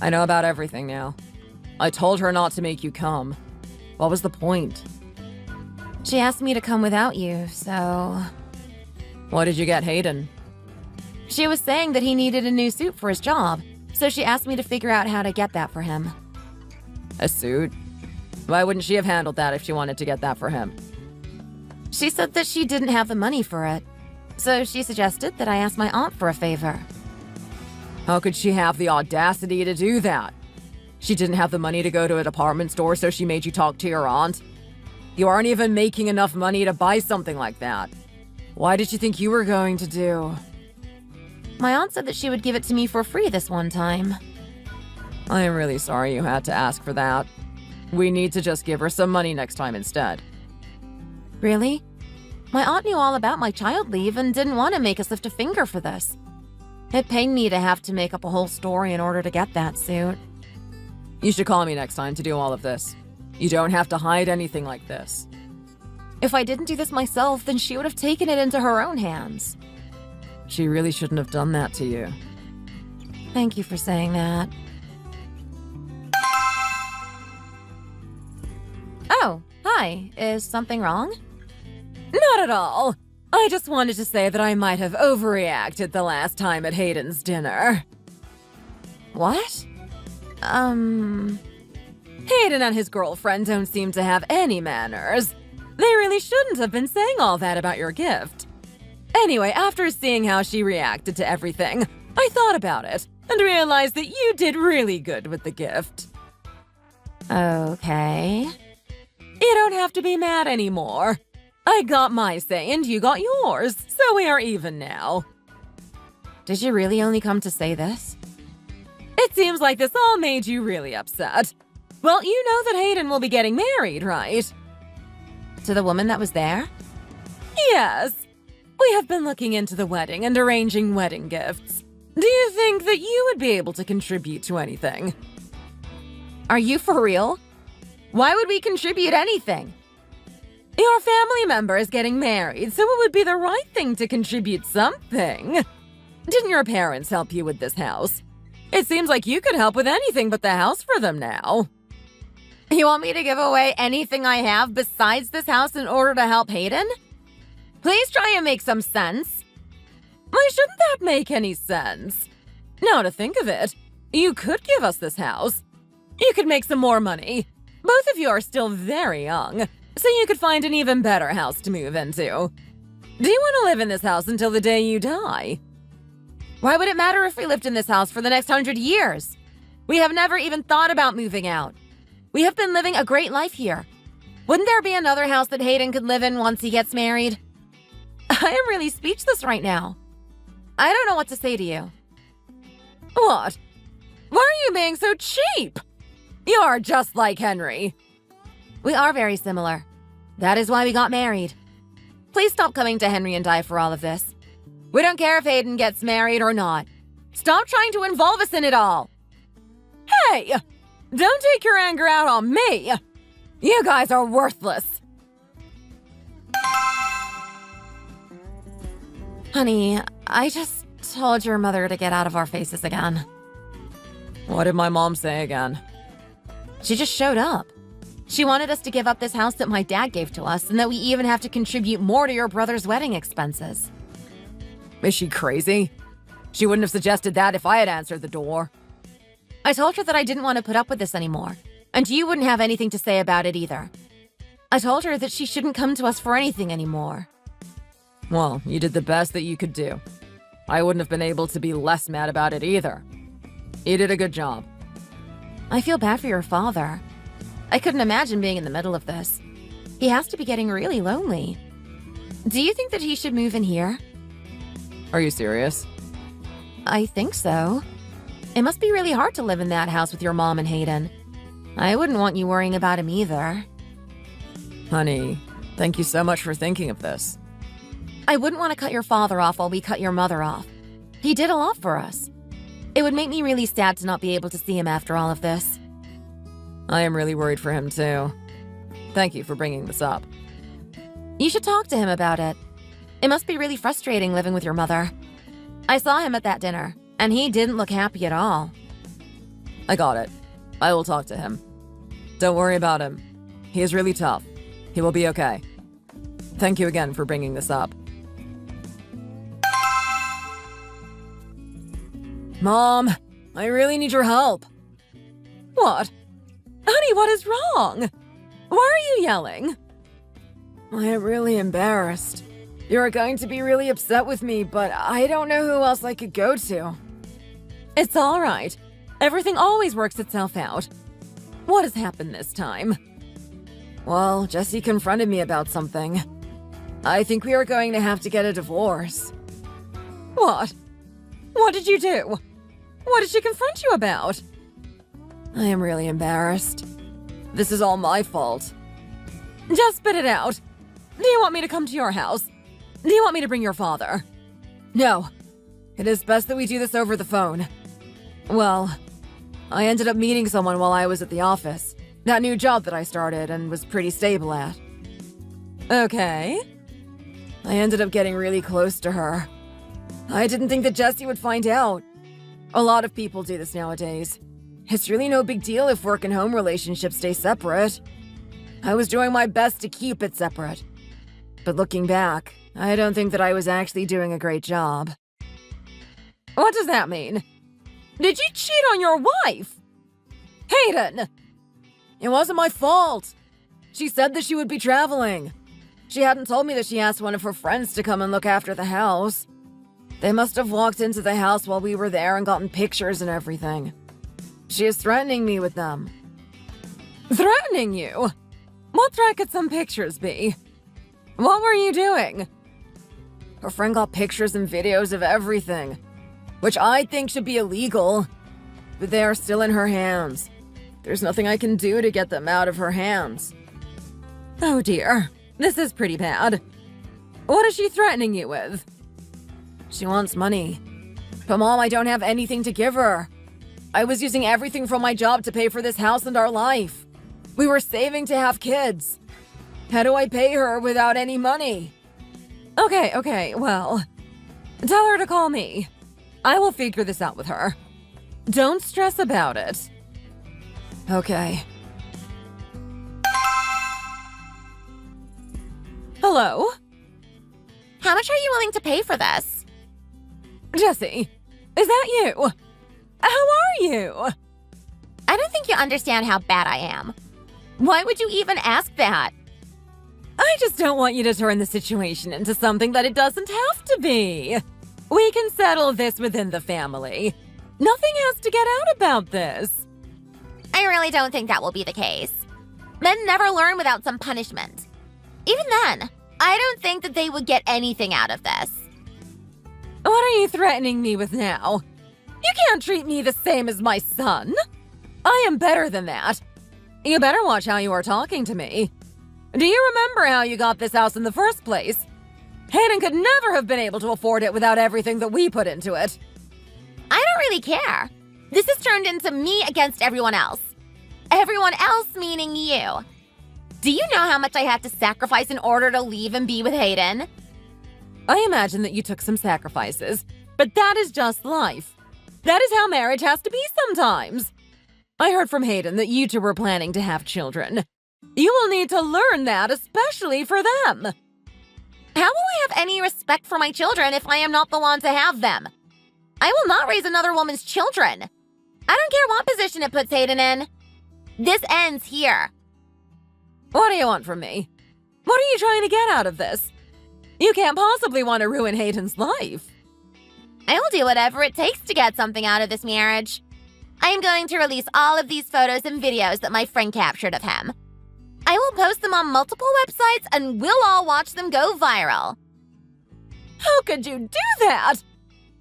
A: I know about everything now. I told her not to make you come. What was the point?
B: She asked me to come without you, so...
A: What did you get Hayden?
B: She was saying that he needed a new suit for his job, so she asked me to figure out how to get that for him.
A: A suit? Why wouldn't she have handled that if she wanted to get that for him?
B: She said that she didn't have the money for it, so she suggested that I ask my aunt for a favor.
A: How could she have the audacity to do that? She didn't have the money to go to a department store, so she made you talk to your aunt? You aren't even making enough money to buy something like that. Why did you think you were going to do?
B: My aunt said that she would give it to me for free this one time.
A: I am really sorry you had to ask for that. We need to just give her some money next time instead.
B: Really? My aunt knew all about my child leave and didn't want to make us lift a finger for this. It pained me to have to make up a whole story in order to get that suit.
A: You should call me next time to do all of this. You don't have to hide anything like this.
B: If I didn't do this myself, then she would have taken it into her own hands.
A: She really shouldn't have done that to you.
B: Thank you for saying that. Oh, hi. Is something wrong?
A: Not at all. I just wanted to say that I might have overreacted the last time at Hayden's dinner.
B: What?
A: Hayden and his girlfriend don't seem to have any manners. They really shouldn't have been saying all that about your gift. Anyway, after seeing how she reacted to everything, I thought about it and realized that you did really good with the gift.
B: Okay.
A: You don't have to be mad anymore. I got my say and you got yours, so we are even now.
B: Did you really only come to say this?
A: It seems like this all made you really upset. Well, you know that Hayden will be getting married, right?
B: To the woman that was there?
A: Yes. We have been looking into the wedding and arranging wedding gifts. Do you think that you would be able to contribute to anything?
B: Are you for real? Why would we contribute anything?
A: Your family member is getting married, so it would be the right thing to contribute something. Didn't your parents help you with this house? It seems like you could help with anything but the house for them now.
B: You want me to give away anything I have besides this house in order to help Hayden? Please try and make some sense.
A: Why shouldn't that make any sense? Now to think of it, you could give us this house. You could make some more money. Both of you are still very young, so you could find an even better house to move into. Do you want to live in this house until the day you die?
B: Why would it matter if we lived in this house for the next 100 years? We have never even thought about moving out. We have been living a great life here. Wouldn't there be another house that Hayden could live in once he gets married? I am really speechless right now. I don't know what to say to you.
A: What? Why are you being so cheap? You are just like Henry.
B: We are very similar. That is why we got married. Please stop coming to Henry and I for all of this. We don't care if Hayden gets married or not. Stop trying to involve us in it all.
A: Hey! Don't take your anger out on me! You guys are worthless.
B: Honey, I just told your mother to get out of our faces again.
A: What did my mom say again?
B: She just showed up. She wanted us to give up this house that my dad gave to us and that we even have to contribute more to your brother's wedding expenses.
A: Is she crazy? She wouldn't have suggested that if I had answered the door.
B: I told her that I didn't want to put up with this anymore, and you wouldn't have anything to say about it either. I told her that she shouldn't come to us for anything anymore.
A: Well, you did the best that you could do. I wouldn't have been able to be less mad about it either. You did a good job.
B: I feel bad for your father. I couldn't imagine being in the middle of this. He has to be getting really lonely. Do you think that he should move in here?
A: Are you serious?
B: I think so. It must be really hard to live in that house with your mom and Hayden. I wouldn't want you worrying about him either.
A: Honey, thank you so much for thinking of this.
B: I wouldn't want to cut your father off while we cut your mother off. He did a lot for us. It would make me really sad to not be able to see him after all of this.
A: I am really worried for him too. Thank you for bringing this up.
B: You should talk to him about it. It must be really frustrating living with your mother. I saw him at that dinner, and he didn't look happy at all.
A: I got it. I will talk to him. Don't worry about him. He is really tough. He will be okay. Thank you again for bringing this up. Mom, I really need your help. What? Honey, what is wrong? Why are you yelling?
C: I am really embarrassed. You're going to be really upset with me, but I don't know who else I could go to.
A: It's all right. Everything always works itself out. What has happened this time?
C: Well, Jesse confronted me about something. I think we are going to have to get a divorce.
A: What? What did you do? What did she confront you about?
C: I am really embarrassed. This is all my fault.
A: Just spit it out. Do you want me to come to your house? Do you want me to bring your father?
C: No. It is best that we do this over the phone. Well, I ended up meeting someone while I was at the office. That new job that I started and was pretty stable at.
A: Okay.
C: I ended up getting really close to her. I didn't think that Jesse would find out. A lot of people do this nowadays. It's really no big deal if work and home relationships stay separate. I was doing my best to keep it separate. But looking back, I don't think that I was actually doing a great job.
A: What does that mean? Did you cheat on your wife? Hayden!
C: It wasn't my fault. She said that she would be traveling. She hadn't told me that she asked one of her friends to come and look after the house. They must have walked into the house while we were there and gotten pictures and everything. She is threatening me with them.
A: Threatening you? What threat could some pictures be? What were you doing?
C: Her friend got pictures and videos of everything, which I think should be illegal. But they are still in her hands. There's nothing I can do to get them out of her hands.
A: Oh dear, this is pretty bad. What is she threatening you with?
C: She wants money. But Mom, I don't have anything to give her. I was using everything from my job to pay for this house and our life. We were saving to have kids. How do I pay her without any money?
A: Okay, well, tell her to call me. I will figure this out with her. Don't stress about it.
C: Okay.
A: Hello?
B: How much are you willing to pay for this?
A: Jesse, is that you? How are you?
B: I don't think you understand how bad I am. Why would you even ask that?
A: I just don't want you to turn the situation into something that it doesn't have to be. We can settle this within the family. Nothing has to get out about this.
B: I really don't think that will be the case. Men never learn without some punishment. Even then, I don't think that they would get anything out of this.
A: What are you threatening me with now? You can't treat me the same as my son. I am better than that. You better watch how you are talking to me. Do you remember how you got this house in the first place? Hayden could never have been able to afford it without everything that we put into it.
B: I don't really care. This has turned into me against everyone else. Everyone else meaning you. Do you know how much I had to sacrifice in order to leave and be with Hayden?
A: I imagine that you took some sacrifices, but that is just life. That is how marriage has to be sometimes. I heard from Hayden that you two were planning to have children. You will need to learn that, especially for them.
B: How will I have any respect for my children if I am not the one to have them? I will not raise another woman's children. I don't care what position it puts Hayden in. This ends here.
A: What do you want from me? What are you trying to get out of this? You can't possibly want to ruin Hayden's life.
B: I will do whatever it takes to get something out of this marriage. I am going to release all of these photos and videos that my friend captured of him. I will post them on multiple websites and we'll all watch them go viral.
A: How could you do that?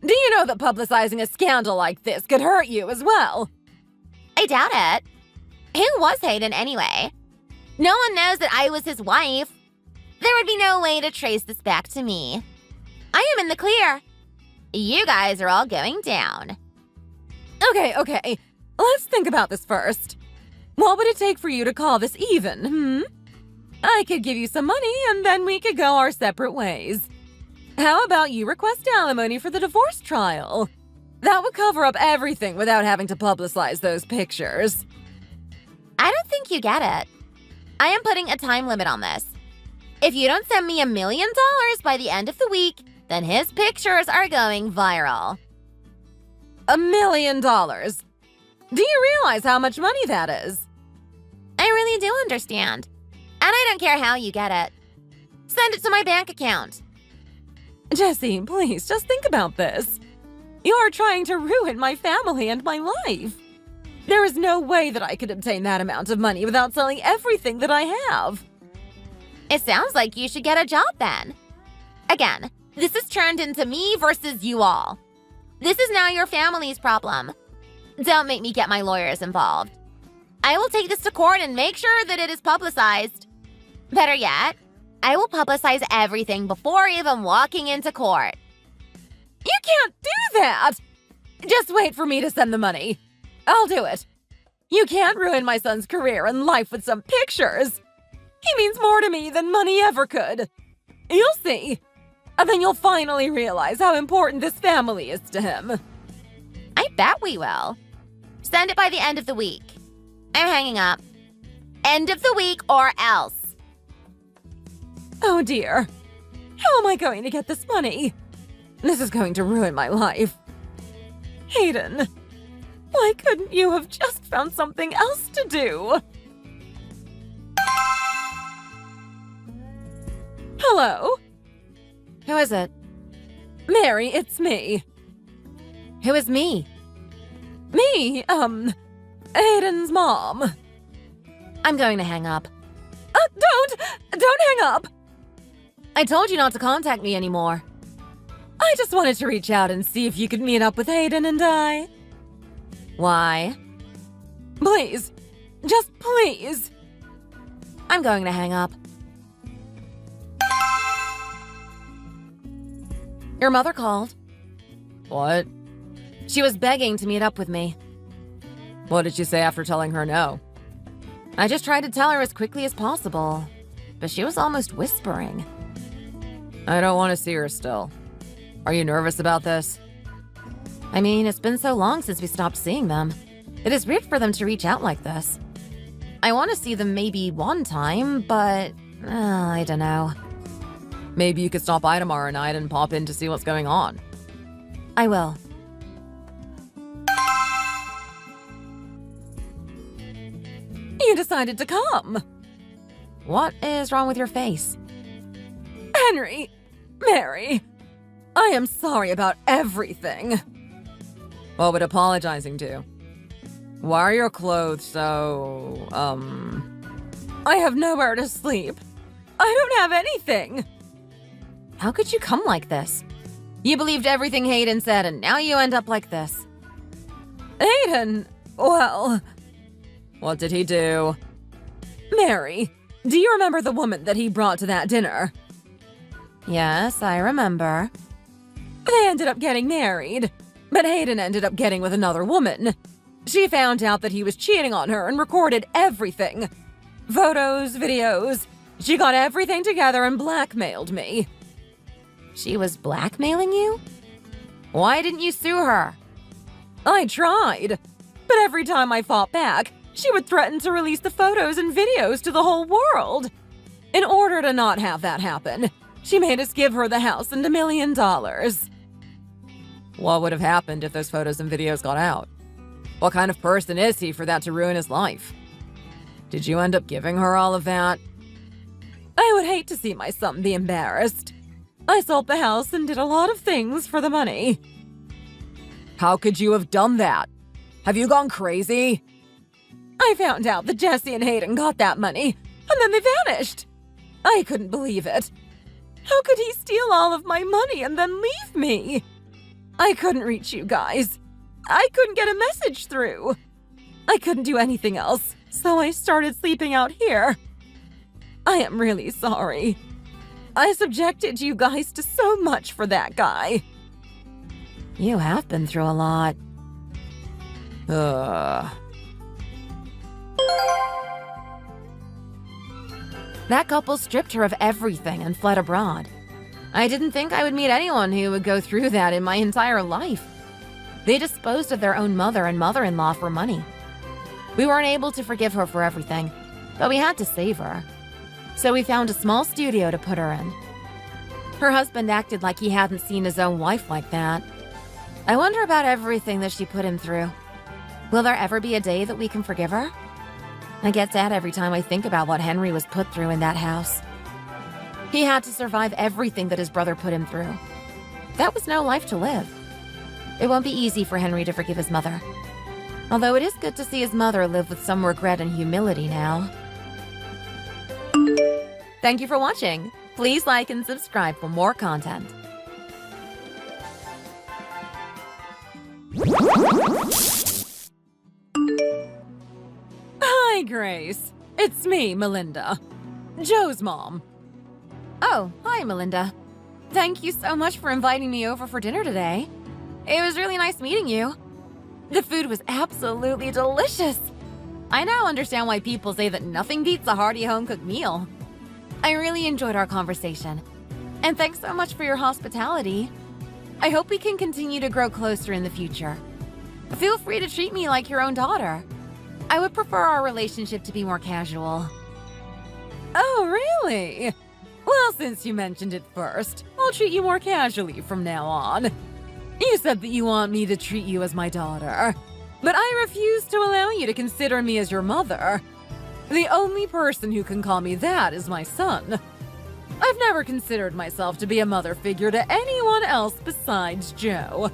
A: Do you know that publicizing a scandal like this could hurt you as well?
B: I doubt it. Who was Hayden anyway? No one knows that I was his wife. There would be no way to trace this back to me. I am in the clear. You guys are all going down.
A: Okay. Let's think about this first. What would it take for you to call this even, I could give you some money and then we could go our separate ways. How about you request alimony for the divorce trial? That would cover up everything without having to publicize those pictures.
B: I don't think you get it. I am putting a time limit on this. If you don't send me $1 million by the end of the week, then his pictures are going viral.
A: $1 million. Do you realize how much money that is?
B: understand. And I don't care how you get it. Send it to my bank account.
A: Jessie, please, just think about this. You're trying to ruin my family and my life. There is no way that I could obtain that amount of money without selling everything that I have.
B: It sounds like you should get a job then. Again, this has turned into me versus you all. This is now your family's problem. Don't make me get my lawyers involved. I will take this to court and make sure that it is publicized. Better yet, I will publicize everything before even walking into court.
A: You can't do that! Just wait for me to send the money. I'll do it. You can't ruin my son's career and life with some pictures. He means more to me than money ever could. You'll see. And then you'll finally realize how important this family is to him.
B: I bet we will. Send it by the end of the week. I'm hanging up. End of the week or else.
A: Oh dear. How am I going to get this money? This is going to ruin my life. Hayden, why couldn't you have just found something else to do? Hello?
B: Who is it?
A: Mary, it's me.
B: Who is me?
A: Me, Hayden's mom.
B: I'm going to hang up.
A: Don't hang up.
B: I told you not to contact me anymore.
A: I just wanted to reach out and see if you could meet up with Hayden and I.
B: Why?
A: Please. Just please.
B: I'm going to hang up. Your mother called.
A: What?
B: She was begging to meet up with me.
A: What did you say after telling her no?
B: I just tried to tell her as quickly as possible, but she was almost whispering.
A: I don't want to see her still. Are you nervous about this?
B: I mean, it's been so long since we stopped seeing them. It is weird for them to reach out like this. I want to see them maybe one time, but I don't know.
A: Maybe you could stop by tomorrow night and pop in to see what's going on.
B: I will.
A: You decided to come.
B: What is wrong with your face?
A: Henry, Mary, I am sorry about everything. What would apologizing do? Why are your clothes so, I have nowhere to sleep. I don't have anything.
B: How could you come like this? You believed everything Hayden said, and now you end up like this.
A: Hayden, well, what did he do? Mary, do you remember the woman that he brought to that dinner?
B: Yes, I remember.
A: They ended up getting married, but Hayden ended up getting with another woman. She found out that he was cheating on her and recorded everything. Photos, videos. She got everything together and blackmailed me.
B: She was blackmailing you? Why didn't you sue her?
A: I tried, but every time I fought back, she would threaten to release the photos and videos to the whole world. In order to not have that happen, she made us give her the house and $1 million. What would have happened if those photos and videos got out? What kind of person is he for that to ruin his life? Did you end up giving her all of that? I would hate to see my son be embarrassed. I sold the house and did a lot of things for the money. How could you have done that? Have you gone crazy? I found out that Jessie and Hayden got that money, and then they vanished. I couldn't believe it. How could he steal all of my money and then leave me? I couldn't reach you guys. I couldn't get a message through. I couldn't do anything else, so I started sleeping out here. I am really sorry. I subjected you guys to so much for that guy.
B: You have been through a lot. That couple stripped her of everything and fled abroad. I didn't think I would meet anyone who would go through that in my entire life. They disposed of their own mother and mother-in-law for money. We weren't able to forgive her for everything, but we had to save her. So we found a small studio to put her in. Her husband acted like he hadn't seen his own wife like that. I wonder about everything that she put him through. Will there ever be a day that we can forgive her? I get sad every time I think about what Henry was put through in that house. He had to survive everything that his brother put him through. That was no life to live. It won't be easy for Henry to forgive his mother. Although it is good to see his mother live with some regret and humility now. Thank you for watching. Please like and subscribe for more content.
A: Hi, Grace. It's me, Melinda. Joe's mom.
B: Oh, hi, Melinda. Thank you so much for inviting me over for dinner today. It was really nice meeting you. The food was absolutely delicious. I now understand why people say that nothing beats a hearty home-cooked meal. I really enjoyed our conversation. And thanks so much for your hospitality. I hope we can continue to grow closer in the future. Feel free to treat me like your own daughter. I would prefer our relationship to be more casual.
A: Oh, really? Well, since you mentioned it first, I'll treat you more casually from now on. You said that you want me to treat you as my daughter, but I refuse to allow you to consider me as your mother. The only person who can call me that is my son. I've never considered myself to be a mother figure to anyone else besides Joe.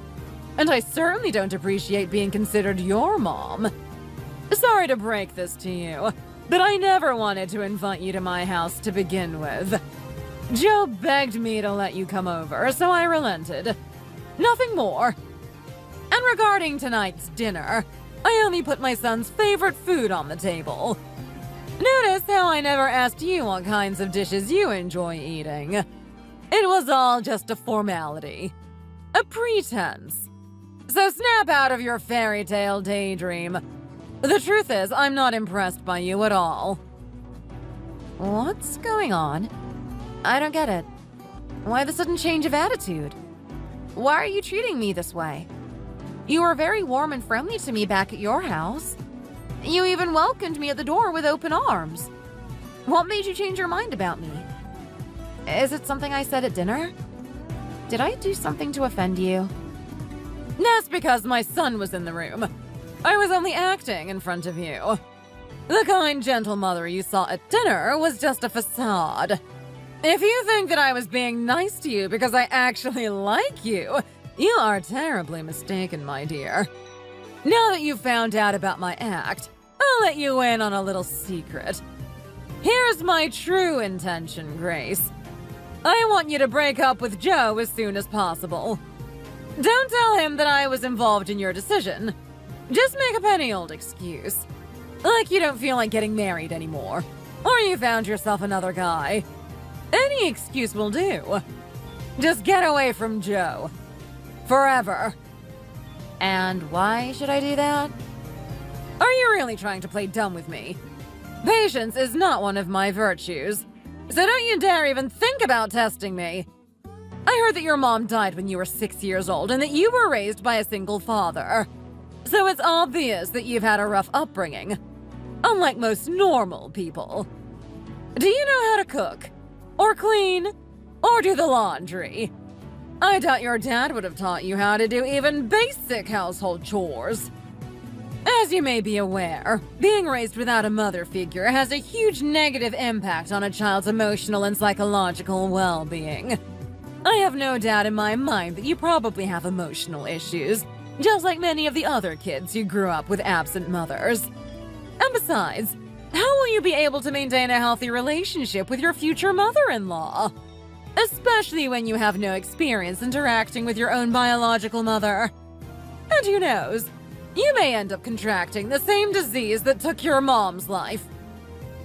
A: And I certainly don't appreciate being considered your mom. Sorry to break this to you, but I never wanted to invite you to my house to begin with. Joe begged me to let you come over, so I relented. Nothing more. And regarding tonight's dinner, I only put my son's favorite food on the table. Notice how I never asked you what kinds of dishes you enjoy eating. It was all just a formality. A pretense. So snap out of your fairy tale daydream. The truth is, I'm not impressed by you at all.
B: What's going on? I don't get it. Why the sudden change of attitude? Why are you treating me this way? You were very warm and friendly to me back at your house. You even welcomed me at the door with open arms. What made you change your mind about me? Is it something I said at dinner? Did I do something to offend you?
A: That's because my son was in the room. I was only acting in front of you. The kind, gentle mother you saw at dinner was just a facade. If you think that I was being nice to you because I actually like you, you are terribly mistaken, my dear. Now that you've found out about my act, I'll let you in on a little secret. Here's my true intention, Grace. I want you to break up with Joe as soon as possible. Don't tell him that I was involved in your decision. Just make up any old excuse. Like you don't feel like getting married anymore. Or you found yourself another guy. Any excuse will do. Just get away from Joe. Forever.
B: And why should I do that?
A: Are you really trying to play dumb with me? Patience is not one of my virtues. So don't you dare even think about testing me. I heard that your mom died when you were 6 years old and that you were raised by a single father. So it's obvious that you've had a rough upbringing. Unlike most normal people. Do you know how to cook? Or clean? Or do the laundry? I doubt your dad would have taught you how to do even basic household chores. As you may be aware, being raised without a mother figure has a huge negative impact on a child's emotional and psychological well-being. I have no doubt in my mind that you probably have emotional issues, just like many of the other kids who grew up with absent mothers. And besides, how will you be able to maintain a healthy relationship with your future mother-in-law? Especially when you have no experience interacting with your own biological mother. And who knows, you may end up contracting the same disease that took your mom's life.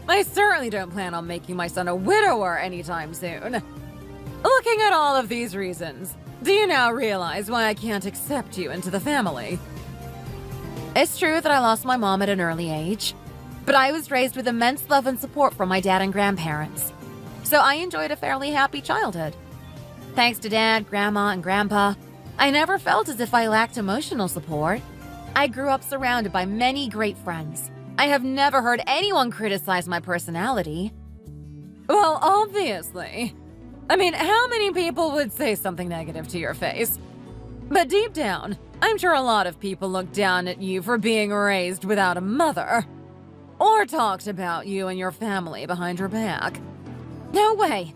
A: I certainly don't plan on making my son a widower anytime soon. Looking at all of these reasons, do you now realize why I can't accept you into the family?
B: It's true that I lost my mom at an early age, but I was raised with immense love and support from my dad and grandparents. So I enjoyed a fairly happy childhood. Thanks to Dad, Grandma, and Grandpa, I never felt as if I lacked emotional support. I grew up surrounded by many great friends. I have never heard anyone criticize my personality.
A: Well, obviously. I mean, how many people would say something negative to your face? But deep down, I'm sure a lot of people look down at you for being raised without a mother. or talked about you and your family behind your back.
B: No way.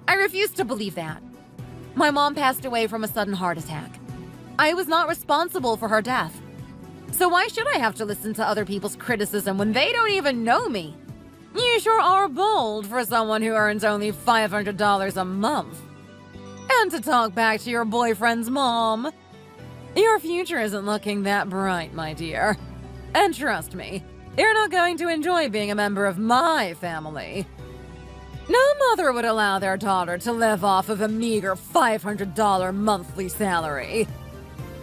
B: I refuse to believe that. My mom passed away from a sudden heart attack. I was not responsible for her death. So why should I have to listen to other people's criticism when they don't even know me?
A: You sure are bold for someone who earns only $500 a month. And to talk back to your boyfriend's mom. Your future isn't looking that bright, my dear. And trust me, you're not going to enjoy being a member of my family. No mother would allow their daughter to live off of a meager $500 monthly salary.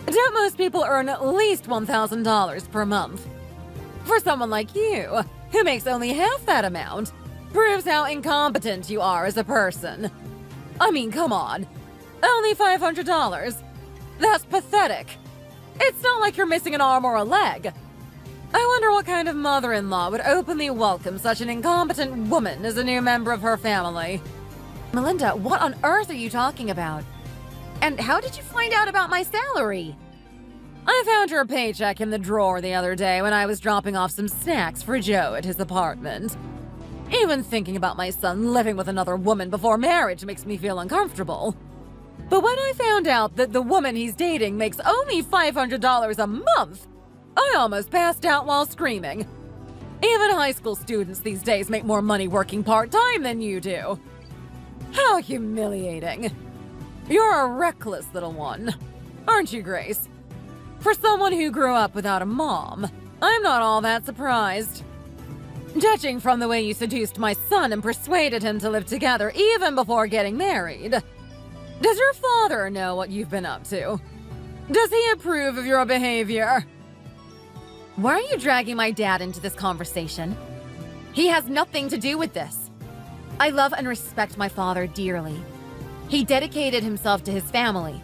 A: Don't most people earn at least $1,000 per month? For someone like you, who makes only half that amount, proves how incompetent you are as a person. I mean, come on. Only $500? That's pathetic. It's not like you're missing an arm or a leg. I wonder what kind of mother-in-law would openly welcome such an incompetent woman as a new member of her family.
B: Melinda, what on earth are you talking about? And how did you find out about my salary?
A: I found your paycheck in the drawer the other day when I was dropping off some snacks for Joe at his apartment. Even thinking about my son living with another woman before marriage makes me feel uncomfortable. But when I found out that the woman he's dating makes only $500 a month, I almost passed out while screaming. Even high school students these days make more money working part-time than you do. How humiliating. You're a reckless little one, aren't you, Grace? For someone who grew up without a mom, I'm not all that surprised. Judging from the way you seduced my son and persuaded him to live together even before getting married, does your father know what you've been up to? Does he approve of your behavior?
B: Why are you dragging my dad into this conversation? He has nothing to do with this. I love and respect my father dearly. He dedicated himself to his family.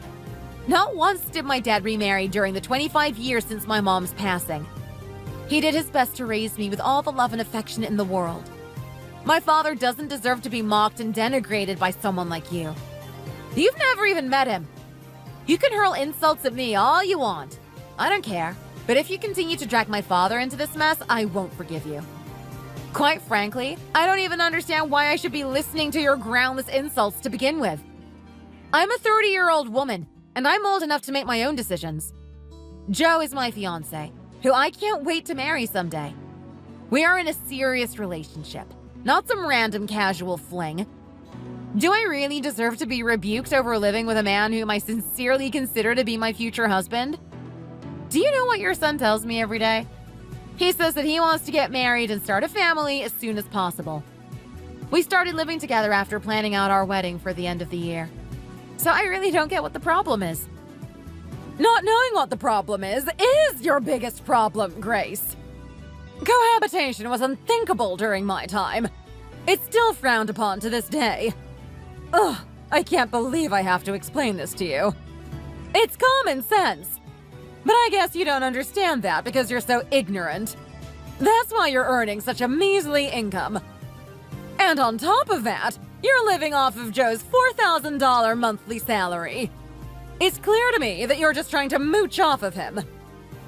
B: Not once did my dad remarry during the 25 years since my mom's passing. He did his best to raise me with all the love and affection in the world. My father doesn't deserve to be mocked and denigrated by someone like you. You've never even met him. You can hurl insults at me all you want. I don't care. But if you continue to drag my father into this mess, I won't forgive you. Quite frankly, I don't even understand why I should be listening to your groundless insults to begin with. I'm a 30-year-old woman, and I'm old enough to make my own decisions. Joe is my fiancé, who I can't wait to marry someday. We are in a serious relationship, not some random casual fling. Do I really deserve to be rebuked over living with a man whom I sincerely consider to be my future husband? Do you know what your son tells me every day? He says that he wants to get married and start a family as soon as possible. We started living together after planning out our wedding for the end of the year. So I really don't get what the problem is.
A: Not knowing what the problem is your biggest problem, Grace. Cohabitation was unthinkable during my time. It's still frowned upon to this day. Ugh, I can't believe I have to explain this to you. It's common sense. But I guess you don't understand that because you're so ignorant. That's why you're earning such a measly income. And on top of that, you're living off of Joe's $4,000 monthly salary. It's clear to me that you're just trying to mooch off of him.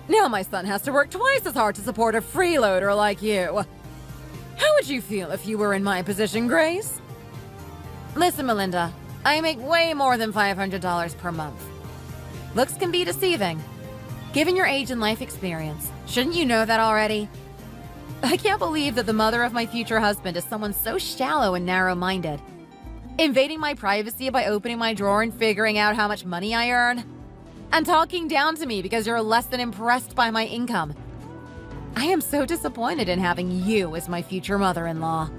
A: Now my son has to work twice as hard to support a freeloader like you. How would you feel if you were in my position, Grace?
B: Listen, Melinda, I make way more than $500 per month. Looks can be deceiving. Given your age and life experience, shouldn't you know that already? I can't believe that the mother of my future husband is someone so shallow and narrow-minded. Invading my privacy by opening my drawer and figuring out how much money I earn. And talking down to me because you're less than impressed by my income. I am so disappointed in having you as my future mother-in-law.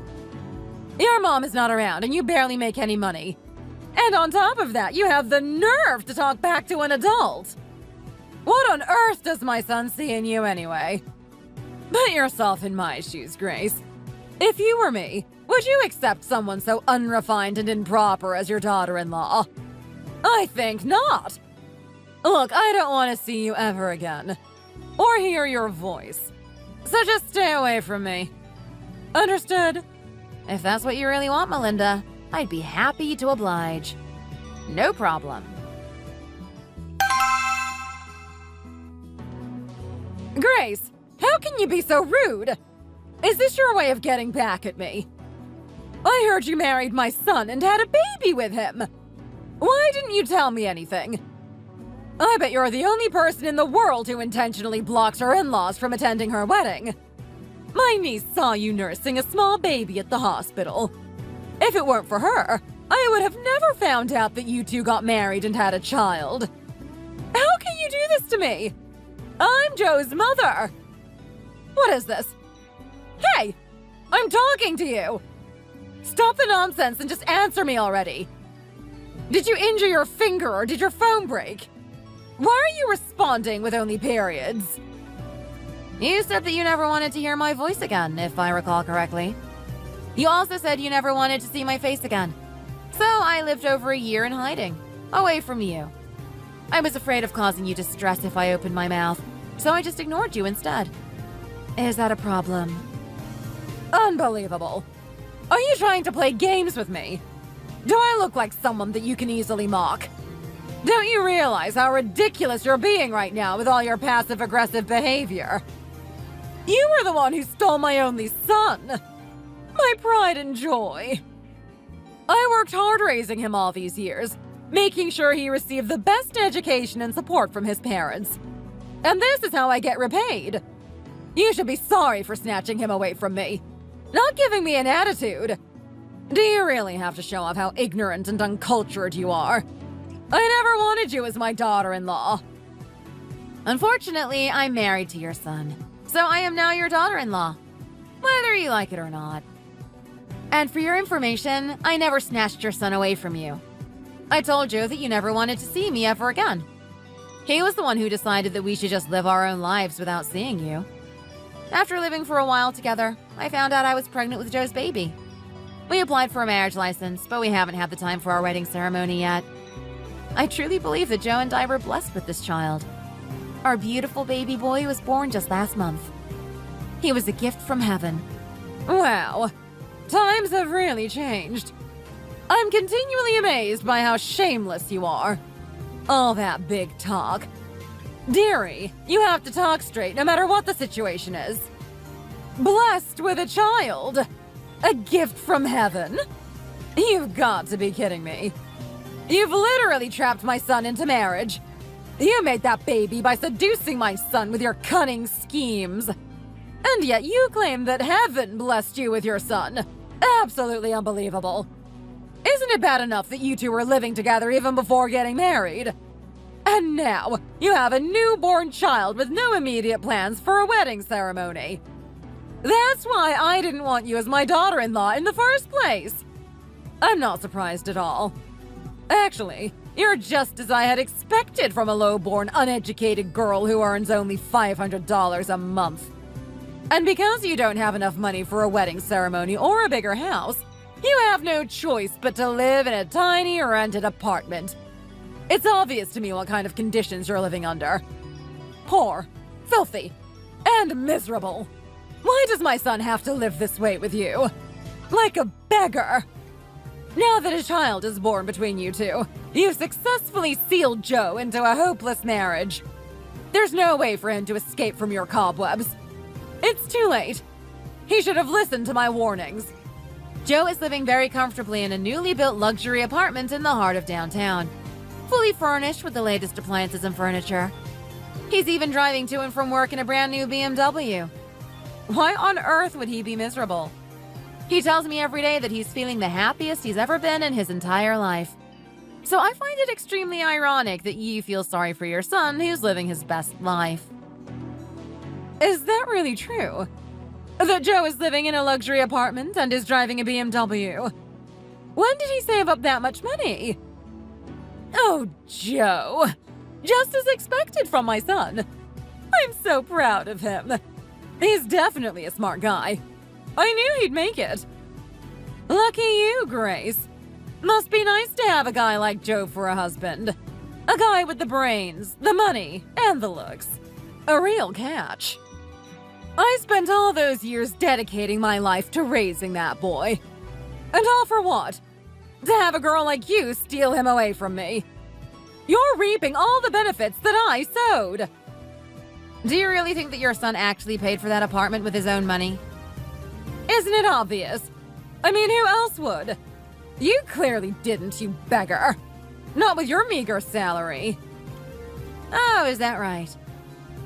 A: Your mom is not around and you barely make any money. And on top of that, you have the nerve to talk back to an adult. What on earth does my son see in you anyway? Put yourself in my shoes, Grace. If you were me, would you accept someone so unrefined and improper as your daughter-in-law? I think not. Look, I don't want to see you ever again. Or hear your voice. So just stay away from me. Understood?
B: If that's what you really want, Melinda, I'd be happy to oblige. No problem.
A: Grace, how can you be so rude? Is this your way of getting back at me? I heard you married my son and had a baby with him. Why didn't you tell me anything? I bet you're the only person in the world who intentionally blocks her in-laws from attending her wedding. My niece saw you nursing a small baby at the hospital. If it weren't for her, I would have never found out that you two got married and had a child. How can you do this to me? I'm Joe's mother. What is this? Hey, I'm talking to you. Stop the nonsense and just answer me already. Did you injure your finger or did your phone break? Why are you responding with only periods?
B: You said that you never wanted to hear my voice again, if I recall correctly. You also said you never wanted to see my face again. So I lived over a year in hiding, away from you. I was afraid of causing you distress if I opened my mouth, so I just ignored you instead. Is that a problem?
A: Unbelievable. Are you trying to play games with me? Do I look like someone that you can easily mock? Don't you realize how ridiculous you're being right now with all your passive-aggressive behavior? You were the one who stole my only son. My pride and joy. I worked hard raising him all these years, making sure he received the best education and support from his parents. And this is how I get repaid. You should be sorry for snatching him away from me, not giving me an attitude. Do you really have to show off how ignorant and uncultured you are? I never wanted you as my daughter-in-law.
B: Unfortunately, I'm married to your son, so I am now your daughter-in-law, whether you like it or not. And for your information, I never snatched your son away from you. I told Joe that you never wanted to see me ever again. He was the one who decided that we should just live our own lives without seeing you. After living for a while together, I found out I was pregnant with Joe's baby. We applied for a marriage license, but we haven't had the time for our wedding ceremony yet. I truly believe that Joe and I were blessed with this child. Our beautiful baby boy was born just last month. He was a gift from heaven.
A: Wow, times have really changed. I'm continually amazed by how shameless you are. All that big talk. Dearie, you have to talk straight no matter what the situation is. Blessed with a child? A gift from heaven? You've got to be kidding me. You've literally trapped my son into marriage. You made that baby by seducing my son with your cunning schemes. And yet you claim that heaven blessed you with your son. Absolutely unbelievable. Isn't it bad enough that you two were living together even before getting married? And now, you have a newborn child with no immediate plans for a wedding ceremony. That's why I didn't want you as my daughter-in-law in the first place. I'm not surprised at all. Actually, you're just as I had expected from a low-born, uneducated girl who earns only $500 a month. And because you don't have enough money for a wedding ceremony or a bigger house, you have no choice but to live in a tiny rented apartment. It's obvious to me what kind of conditions you're living under. Poor, filthy, and miserable. Why does my son have to live this way with you? Like a beggar. Now that a child is born between you two, you've successfully sealed Joe into a hopeless marriage. There's no way for him to escape from your cobwebs. It's too late. He should have listened to my warnings.
B: Joe is living very comfortably in a newly built luxury apartment in the heart of downtown, fully furnished with the latest appliances and furniture. He's even driving to and from work in a brand new BMW. Why on earth would he be miserable? He tells me every day that he's feeling the happiest he's ever been in his entire life. So I find it extremely ironic that you feel sorry for your son who's living his best life.
A: Is that really true? That Joe is living in a luxury apartment and is driving a BMW? When did he save up that much money? Oh, Joe. Just as expected from my son. I'm so proud of him. He's definitely a smart guy. I knew he'd make it. Lucky you, Grace. Must be nice to have a guy like Joe for a husband. A guy with the brains, the money, and the looks. A real catch. I spent all those years dedicating my life to raising that boy. And all for what? To have a girl like you steal him away from me. You're reaping all the benefits that I sowed.
B: Do you really think that your son actually paid for that apartment with his own money?
A: Isn't it obvious? I mean, who else would? You clearly didn't, you beggar. Not with your meager salary.
B: Oh, is that right?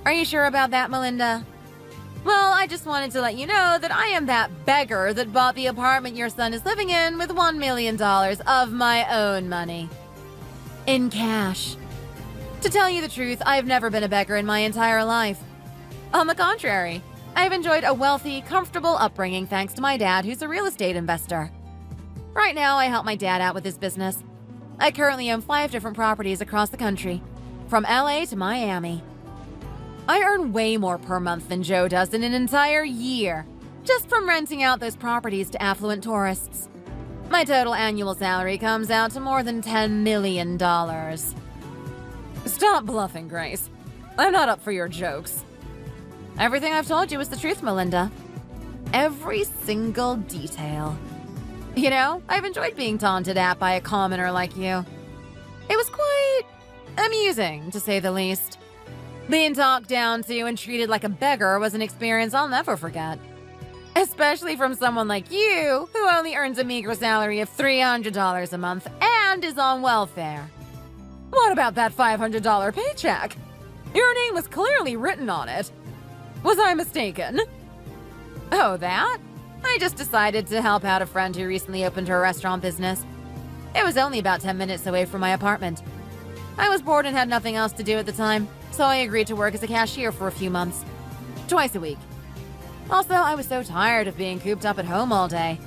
B: Are you sure about that, Melinda? Well, I just wanted to let you know that I am that beggar that bought the apartment your son is living in with $1 million of my own money. In cash. To tell you the truth, I've never been a beggar in my entire life. On the contrary, I've enjoyed a wealthy, comfortable upbringing thanks to my dad, who's a real estate investor. Right now, I help my dad out with his business. I currently own 5 different properties across the country, from LA to Miami. I earn way more per month than Joe does in an entire year, just from renting out those properties to affluent tourists. My total annual salary comes out to more than $10 million.
A: Stop bluffing, Grace. I'm not up for your jokes.
B: Everything I've told you is the truth, Melinda. Every single detail. You know, I've enjoyed being taunted at by a commoner like you. It was quite amusing, to say the least. Being talked down to and treated like a beggar was an experience I'll never forget. Especially from someone like you, who only earns a meager salary of $300 a month and is on welfare.
A: What about that $500 paycheck? Your name was clearly written on it. Was I mistaken?
B: Oh, that? I just decided to help out a friend who recently opened her restaurant business. It was only about 10 minutes away from my apartment. I was bored and had nothing else to do at the time, so I agreed to work as a cashier for a few months. Twice a week. Also, I was so tired of being cooped up at home all day.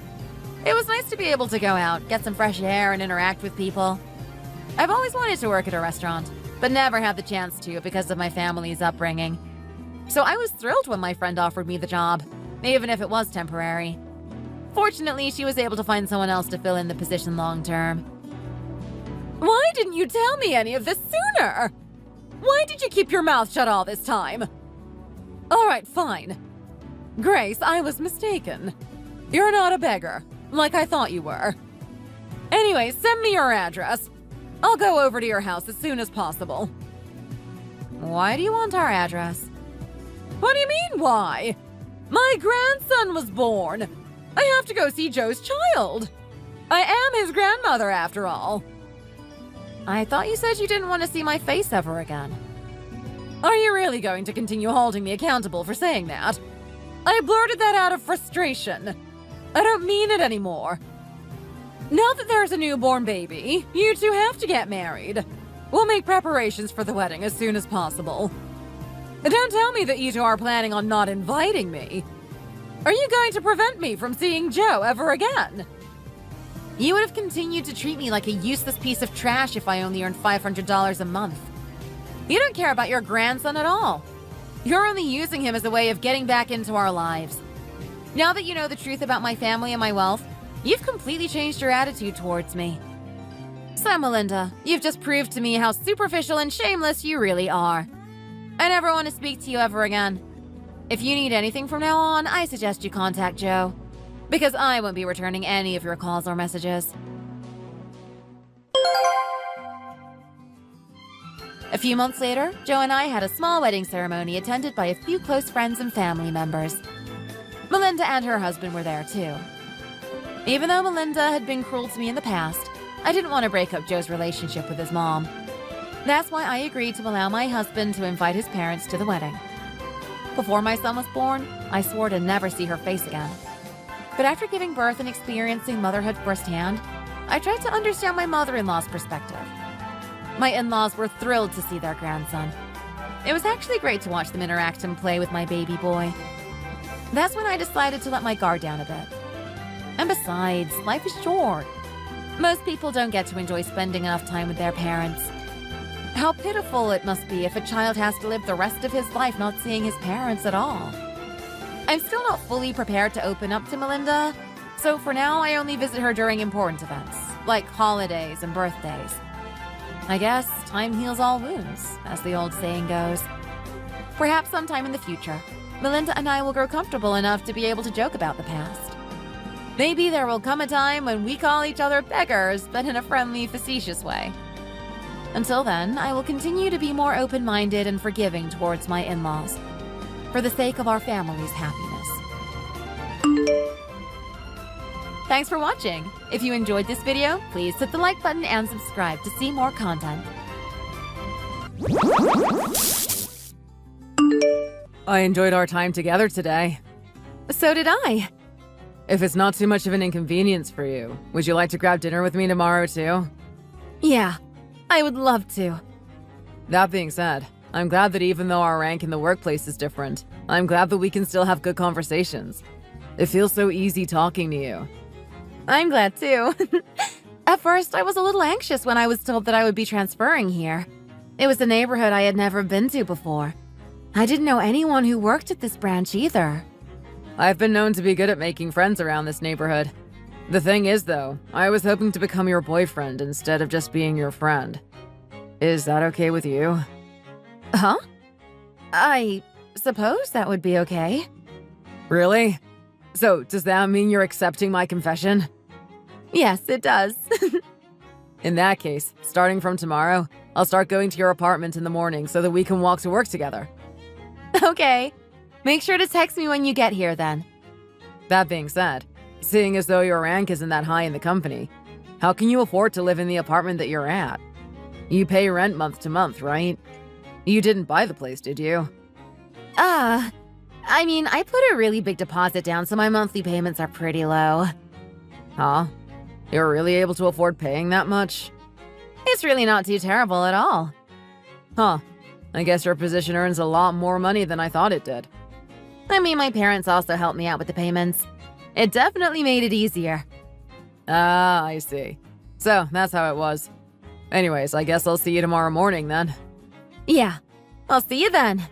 B: It was nice to be able to go out, get some fresh air, and interact with people. I've always wanted to work at a restaurant, but never had the chance to because of my family's upbringing. So I was thrilled when my friend offered me the job, even if it was temporary. Fortunately, she was able to find someone else to fill in the position long term.
A: Why didn't you tell me any of this sooner? Why did you keep your mouth shut all this time? All right, fine. Grace, I was mistaken. You're not a beggar, like I thought you were. Anyway, send me your address. I'll go over to your house as soon as possible.
B: Why do you want our address?
A: What do you mean, why? My grandson was born. I have to go see Joe's child. I am his grandmother, after all.
B: I thought you said you didn't want to see my face ever again.
A: Are you really going to continue holding me accountable for saying that? I blurted that out of frustration. I don't mean it anymore. Now that there's a newborn baby, you two have to get married. We'll make preparations for the wedding as soon as possible. Don't tell me that you two are planning on not inviting me. Are you going to prevent me from seeing Joe ever again?
B: You would have continued to treat me like a useless piece of trash if I only earned $500 a month. You don't care about your grandson at all. You're only using him as a way of getting back into our lives. Now that you know the truth about my family and my wealth, you've completely changed your attitude towards me. So, Melinda, you've just proved to me how superficial and shameless you really are. I never want to speak to you ever again. If you need anything from now on, I suggest you contact Joe, because I won't be returning any of your calls or messages. A few months later, Joe and I had a small wedding ceremony attended by a few close friends and family members. Melinda and her husband were there too. Even though Melinda had been cruel to me in the past, I didn't want to break up Joe's relationship with his mom. That's why I agreed to allow my husband to invite his parents to the wedding. Before my son was born, I swore to never see her face again. But after giving birth and experiencing motherhood firsthand, I tried to understand my mother-in-law's perspective. My in-laws were thrilled to see their grandson. It was actually great to watch them interact and play with my baby boy. That's when I decided to let my guard down a bit. And besides, life is short. Most people don't get to enjoy spending enough time with their parents. How pitiful it must be if a child has to live the rest of his life not seeing his parents at all. I'm still not fully prepared to open up to Melinda, so for now I only visit her during important events, like holidays and birthdays. I guess time heals all wounds, as the old saying goes. Perhaps sometime in the future, Melinda and I will grow comfortable enough to be able to joke about the past. Maybe there will come a time when we call each other beggars, but in a friendly, facetious way. Until then, I will continue to be more open-minded and forgiving towards my in-laws, for the sake of our family's happiness. Thanks for watching. If you enjoyed this video, please hit the like button and subscribe to see more content.
A: I enjoyed our time together today.
B: So did I.
A: If it's not too much of an inconvenience for you, would you like to grab dinner with me tomorrow too?
B: Yeah, I would love to.
A: That being said, I'm glad that even though our rank in the workplace is different, I'm glad that we can still have good conversations. It feels so easy talking to you.
B: I'm glad too. At first, I was a little anxious when I was told that I would be transferring here. It was a neighborhood I had never been to before. I didn't know anyone who worked at this branch either.
A: I've been known to be good at making friends around this neighborhood. The thing is, though, I was hoping to become your boyfriend instead of just being your friend. Is that okay with you?
B: Huh? I suppose that would be okay.
A: Really? So, does that mean you're accepting my confession?
B: Yes, it does.
A: In that case, starting from tomorrow, I'll start going to your apartment in the morning so that we can walk to work together.
B: Okay. Make sure to text me when you get here then.
A: That being said, seeing as though your rank isn't that high in the company, how can you afford to live in the apartment that you're at? You pay rent month to month, right? You didn't buy the place, did you?
B: I put a really big deposit down, so my monthly payments are pretty low.
A: Huh? You're really able to afford paying that much?
B: It's really not too terrible at all.
A: Huh. I guess your position earns a lot more money than I thought it did.
B: My parents also helped me out with the payments. It definitely made it easier.
A: Ah, I see. So, that's how it was. Anyways, I guess I'll see you tomorrow morning then.
B: Yeah. I'll see you then.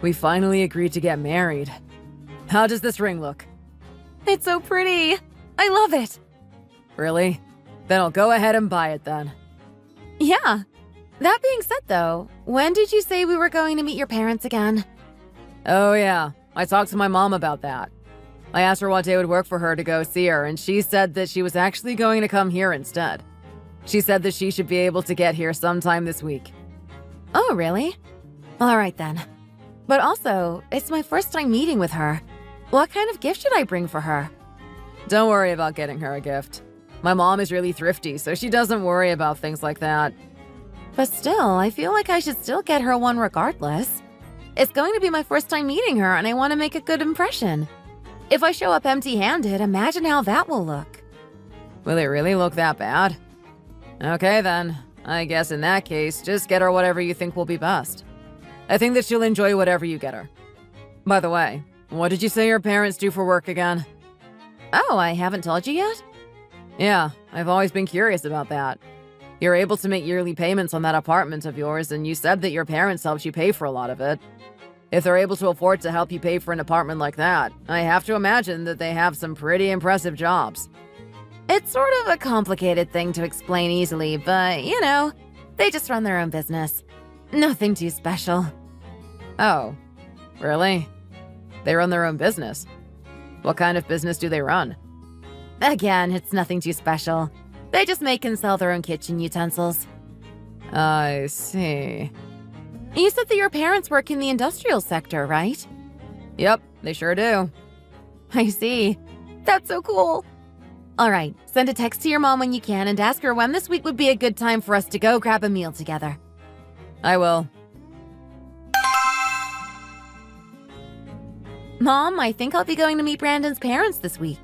A: We finally agreed to get married. How does this ring look?
B: It's so pretty. I love it.
A: Really? Then I'll go ahead and buy it then.
B: Yeah. That being said, though, when did you say we were going to meet your parents again?
A: Oh yeah, I talked to my mom about that. I asked her what day would work for her to go see her, and she said that she was actually going to come here instead. She said that she should be able to get here sometime this week.
B: Oh, really? All right then. But also, it's my first time meeting with her. What kind of gift should I bring for her?
A: Don't worry about getting her a gift. My mom is really thrifty, so she doesn't worry about things like that.
B: But still, I feel like I should still get her one regardless. It's going to be my first time meeting her, and I want to make a good impression. If I show up empty-handed, imagine how that will look.
A: Will it really look that bad? Okay then. I guess in that case, just get her whatever you think will be best. I think that she'll enjoy whatever you get her. By the way, what did you say your parents do for work again?
B: Oh, I haven't told you yet?
A: Yeah, I've always been curious about that. You're able to make yearly payments on that apartment of yours, and you said that your parents helped you pay for a lot of it. If they're able to afford to help you pay for an apartment like that, I have to imagine that they have some pretty impressive jobs.
B: It's sort of a complicated thing to explain easily, but, they just run their own business. Nothing too special.
A: Oh, really? They run their own business? What kind of business do they run?
B: Again, it's nothing too special. They just make and sell their own kitchen utensils.
A: I see.
B: You said that your parents work in the industrial sector, right?
A: Yep, they sure do.
B: I see. That's so cool. All right, send a text to your mom when you can and ask her when this week would be a good time for us to go grab a meal together.
A: I will.
B: Mom, I think I'll be going to meet Brandon's parents this week.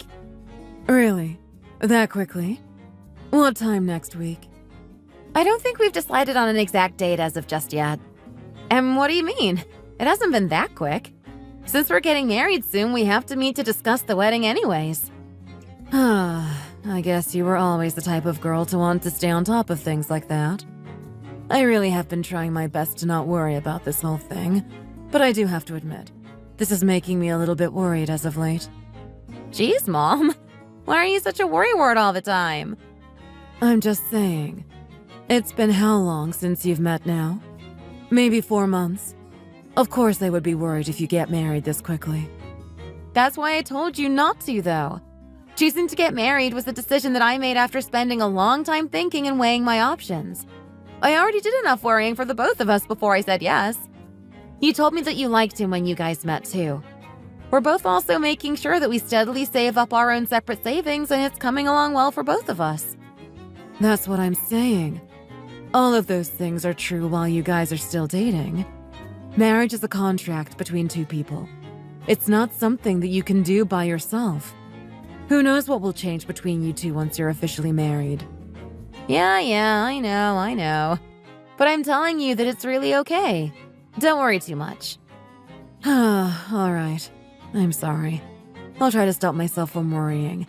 A: Really? That quickly? What time next week?
B: I don't think we've decided on an exact date as of just yet. And what do you mean? It hasn't been that quick. Since we're getting married soon, we have to meet to discuss the wedding anyways.
A: I guess you were always the type of girl to want to stay on top of things like that. I really have been trying my best to not worry about this whole thing, but I do have to admit, this is making me a little bit worried as of late.
B: Jeez, Mom. Why are you such a worrywart all the time?
A: I'm just saying. It's been how long since you've met now? Maybe 4 months. Of course I would be worried if you get married this quickly.
B: That's why I told you not to, though. Choosing to get married was a decision that I made after spending a long time thinking and weighing my options. I already did enough worrying for the both of us before I said yes. You told me that you liked him when you guys met too. We're both also making sure that we steadily save up our own separate savings, and it's coming along well for both of us.
A: That's what I'm saying. All of those things are true while you guys are still dating. Marriage is a contract between two people. It's not something that you can do by yourself. Who knows what will change between you two once you're officially married?
B: Yeah, I know. But I'm telling you that it's really okay. Don't worry too much.
A: All right. I'm sorry. I'll try to stop myself from worrying.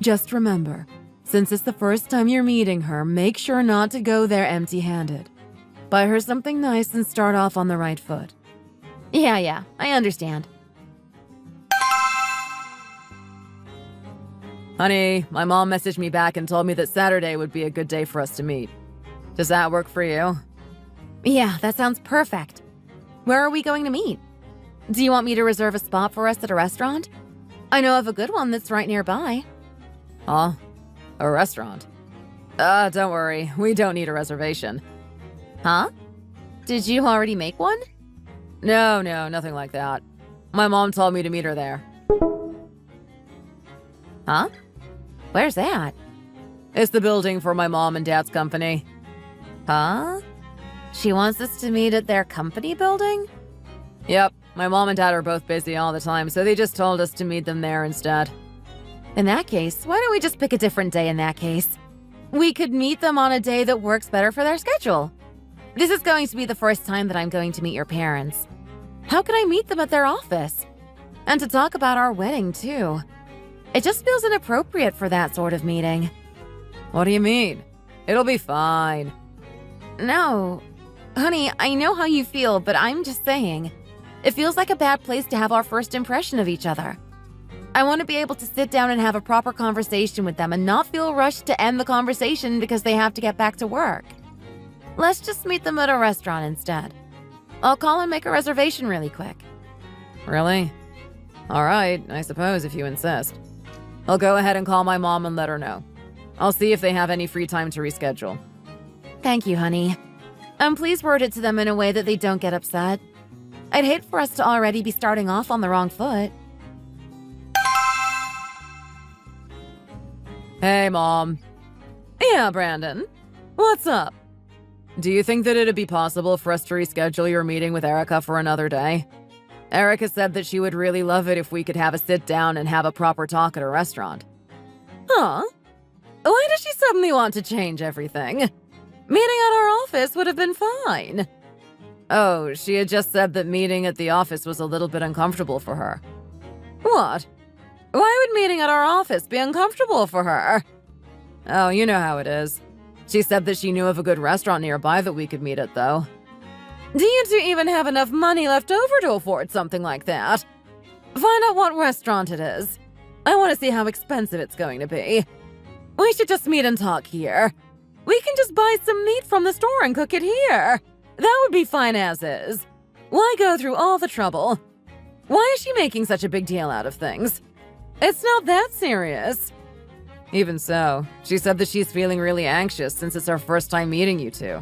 A: Just remember, since it's the first time you're meeting her, make sure not to go there empty-handed. Buy her something nice and start off on the right foot.
B: Yeah, I understand.
A: Honey, my mom messaged me back and told me that Saturday would be a good day for us to meet. Does that work for you?
B: Yeah, that sounds perfect. Where are we going to meet? Do you want me to reserve a spot for us at a restaurant? I know of a good one that's right nearby.
A: Huh? A restaurant? Don't worry. We don't need a reservation.
B: Huh? Did you already make one?
A: No, nothing like that. My mom told me to meet her there.
B: Huh? Where's that?
A: It's the building for my mom and dad's company.
B: Huh? She wants us to meet at their company building?
A: Yep, my mom and dad are both busy all the time, so they just told us to meet them there instead.
B: In that case, why don't we just pick a different day in that case? We could meet them on a day that works better for their schedule. This is going to be the first time that I'm going to meet your parents. How can I meet them at their office? And to talk about our wedding, too. It just feels inappropriate for that sort of meeting.
A: What do you mean? It'll be fine.
B: No. Honey, I know how you feel, but I'm just saying. It feels like a bad place to have our first impression of each other. I want to be able to sit down and have a proper conversation with them and not feel rushed to end the conversation because they have to get back to work. Let's just meet them at a restaurant instead. I'll call and make a reservation really quick.
A: Really? All right, I suppose if you insist. I'll go ahead and call my mom and let her know. I'll see if they have any free time to reschedule.
B: Thank you, honey. Please word it to them in a way that they don't get upset. I'd hate for us to already be starting off on the wrong foot.
A: Hey, Mom.
B: Yeah, Brandon. What's up?
A: Do you think that it'd be possible for us to reschedule your meeting with Erica for another day? Erica said that she would really love it if we could have a sit down and have a proper talk at a restaurant.
B: Huh? Why does she suddenly want to change everything? Meeting at our office would have been fine.
A: Oh, she had just said that meeting at the office was a little bit uncomfortable for her.
B: What? Why would meeting at our office be uncomfortable for her?
A: Oh, you know how it is. She said that she knew of a good restaurant nearby that we could meet at, though.
B: Do you two even have enough money left over to afford something like that? Find out what restaurant it is. I want to see how expensive it's going to be. We should just meet and talk here. We can just buy some meat from the store and cook it here. That would be fine as is. Why go through all the trouble? Why is she making such a big deal out of things? It's not that serious.
A: Even so, she said that she's feeling really anxious since it's her first time meeting you two.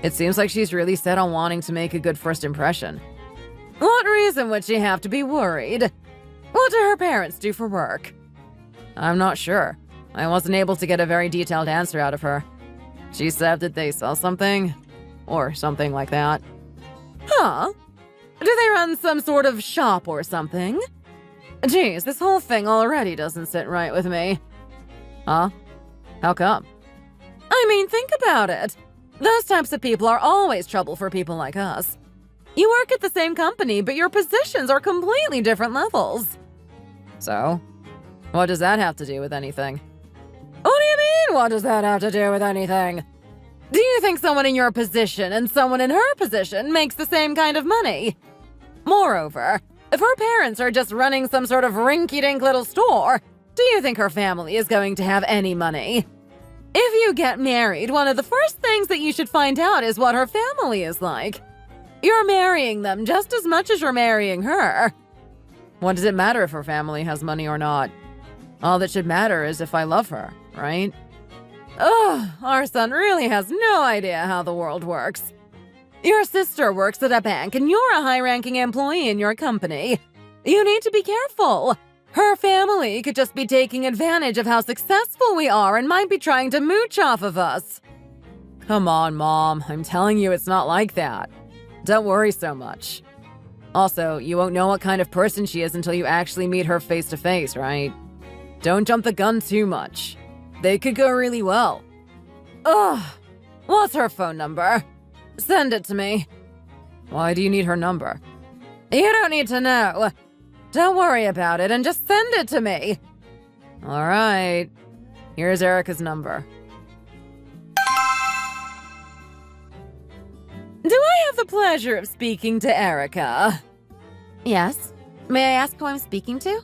A: It seems like she's really set on wanting to make a good first impression.
B: What reason would she have to be worried? What do her parents do for work?
A: I'm not sure. I wasn't able to get a very detailed answer out of her. She said that they sell something, or something like that.
B: Huh? Do they run some sort of shop or something? Geez, this whole thing already doesn't sit right with me.
A: Huh? How come?
B: I mean, think about it. Those types of people are always trouble for people like us. You work at the same company, but your positions are completely different levels.
A: So? What does that have to do with anything?
B: What do you mean, what does that have to do with anything? Do you think someone in your position and someone in her position makes the same kind of money? Moreover, if her parents are just running some sort of rinky-dink little store, do you think her family is going to have any money? If you get married, one of the first things that you should find out is what her family is like. You're marrying them just as much as you're marrying her.
A: What does it matter if her family has money or not? All that should matter is if I love her, right?
B: Ugh, our son really has no idea how the world works.
A: Your sister works at a bank and you're a high-ranking employee in your company. You need to be careful. Her family could just be taking advantage of how successful we are and might be trying to mooch off of us. Come on, Mom. I'm telling you it's not like that. Don't worry so much. Also, you won't know what kind of person she is until you actually meet her face to face, right? Don't jump the gun too much. They could go really well. Ugh. What's her phone number? Send it to me. Why do you need her number? You don't need to know. Don't worry about it and just send it to me. All right. Here's Erica's number. Do I have the pleasure of speaking to Erica?
B: Yes. May I ask who I'm speaking to?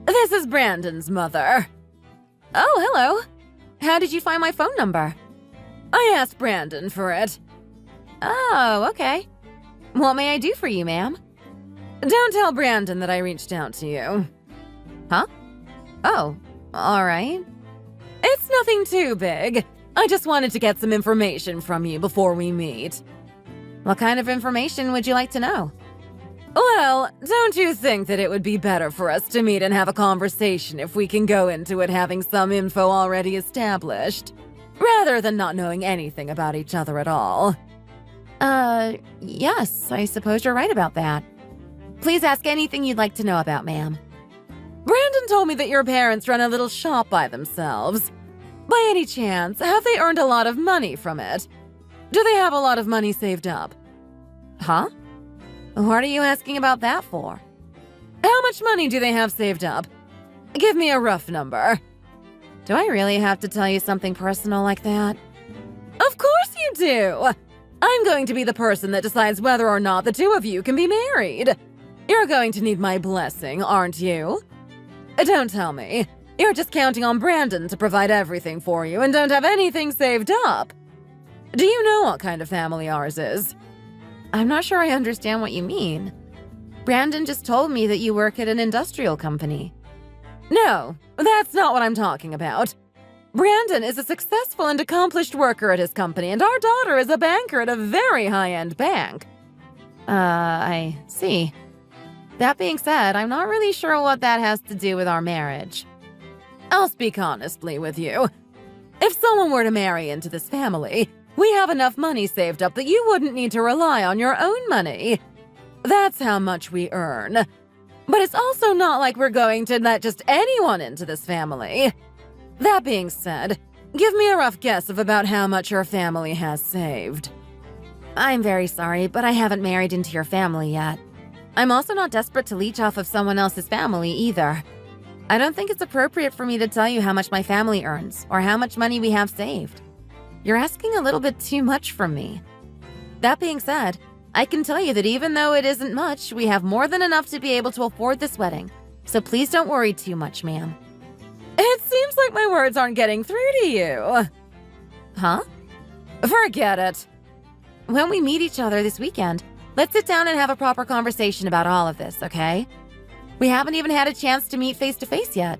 A: This is Brandon's mother.
B: Oh, hello. How did you find my phone number?
A: I asked Brandon for it.
B: Oh, okay. What may I do for you, ma'am?
A: Don't tell Brandon that I reached out to you.
B: Huh? Oh, all right.
A: It's nothing too big. I just wanted to get some information from you before we meet.
B: What kind of information would you like to know?
A: Well, don't you think that it would be better for us to meet and have a conversation if we can go into it having some info already established, rather than not knowing anything about each other at all?
B: Yes, I suppose you're right about that. Please ask anything you'd like to know about, ma'am.
A: Brandon told me that your parents run a little shop by themselves. By any chance, have they earned a lot of money from it? Do they have a lot of money saved up?
B: Huh? What are you asking about that for?
A: How much money do they have saved up? Give me a rough number.
B: Do I really have to tell you something personal like that?
A: Of course you do! I'm going to be the person that decides whether or not the two of you can be married. You're going to need my blessing, aren't you? Don't tell me. You're just counting on Brandon to provide everything for you and don't have anything saved up. Do you know what kind of family ours is?
B: I'm not sure I understand what you mean. Brandon just told me that you work at an industrial company.
A: No, that's not what I'm talking about. Brandon is a successful and accomplished worker at his company, and our daughter is a banker at a very high-end bank.
B: I see. That being said, I'm not really sure what that has to do with our marriage.
A: I'll speak honestly with you. If someone were to marry into this family, we have enough money saved up that you wouldn't need to rely on your own money. That's how much we earn. But it's also not like we're going to let just anyone into this family. That being said, give me a rough guess of about how much your family has saved.
B: I'm very sorry, but I haven't married into your family yet. I'm also not desperate to leech off of someone else's family either. I don't think it's appropriate for me to tell you how much my family earns or how much money we have saved. You're asking a little bit too much from me. That being said, I can tell you that even though it isn't much, we have more than enough to be able to afford this wedding. So please don't worry too much, ma'am.
A: It seems like my words aren't getting through to you.
B: Huh?
A: Forget it.
B: When we meet each other this weekend, let's sit down and have a proper conversation about all of this, okay? We haven't even had a chance to meet face to face yet.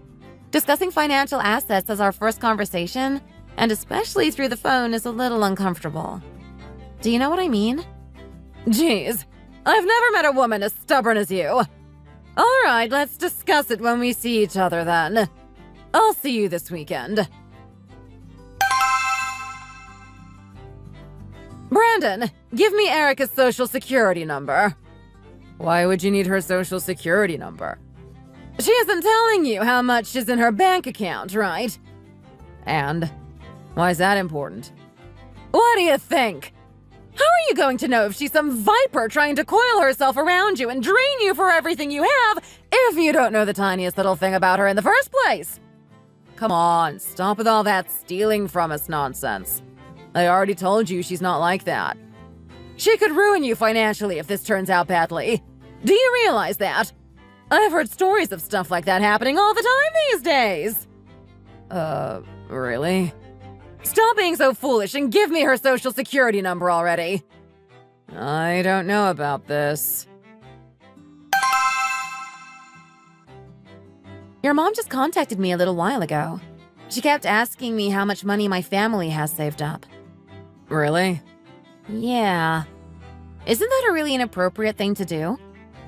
B: Discussing financial assets as our first conversation, and especially through the phone, is a little uncomfortable. Do you know what I mean?
A: Jeez, I've never met a woman as stubborn as you. All right, let's discuss it when we see each other then. I'll see you this weekend. Brandon, give me Erica's social security number. Why would you need her social security number? She isn't telling you how much is in her bank account, right? And why is that important? What do you think? How are you going to know if she's some viper trying to coil herself around you and drain you for everything you have if you don't know the tiniest little thing about her in the first place? Come on, stop with all that stealing from us nonsense. I already told you she's not like that. She could ruin you financially if this turns out badly. Do you realize that? I've heard stories of stuff like that happening all the time these days. Really? Stop being so foolish and give me her social security number already. I don't know about this.
B: Your mom just contacted me a little while ago. She kept asking me how much money my family has saved up.
A: Really?
B: Yeah. Isn't that a really inappropriate thing to do?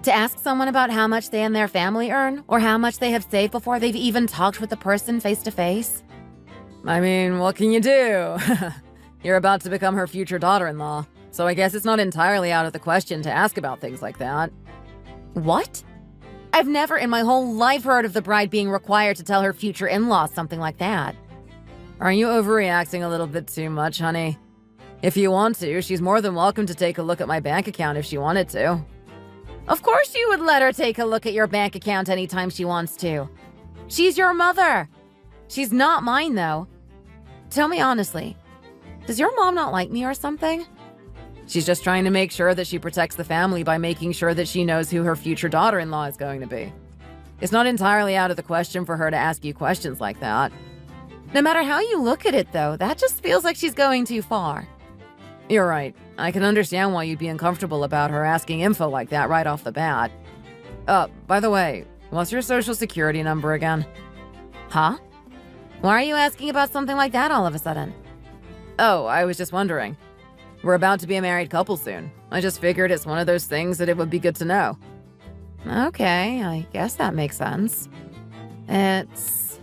B: To ask someone about how much they and their family earn, or how much they have saved before they've even talked with the person face to face?
A: I mean, what can you do? You're about to become her future daughter-in-law, so I guess it's not entirely out of the question to ask about things like that.
B: What? I've never in my whole life heard of the bride being required to tell her future in-laws something like that.
A: Are you overreacting a little bit too much, honey? If you want to, she's more than welcome to take a look at my bank account if she wanted to.
B: Of course you would let her take a look at your bank account anytime she wants to. She's your mother. She's not mine, though. Tell me honestly, does your mom not like me or something?
A: She's just trying to make sure that she protects the family by making sure that she knows who her future daughter-in-law is going to be. It's not entirely out of the question for her to ask you questions like that.
B: No matter how you look at it, though, that just feels like she's going too far.
A: You're right. I can understand why you'd be uncomfortable about her asking info like that right off the bat. By the way, what's your social security number again?
B: Huh? Why are you asking about something like that all of a sudden?
A: Oh, I was just wondering. We're about to be a married couple soon. I just figured it's one of those things that it would be good to know.
B: Okay, I guess that makes sense.
A: Thanks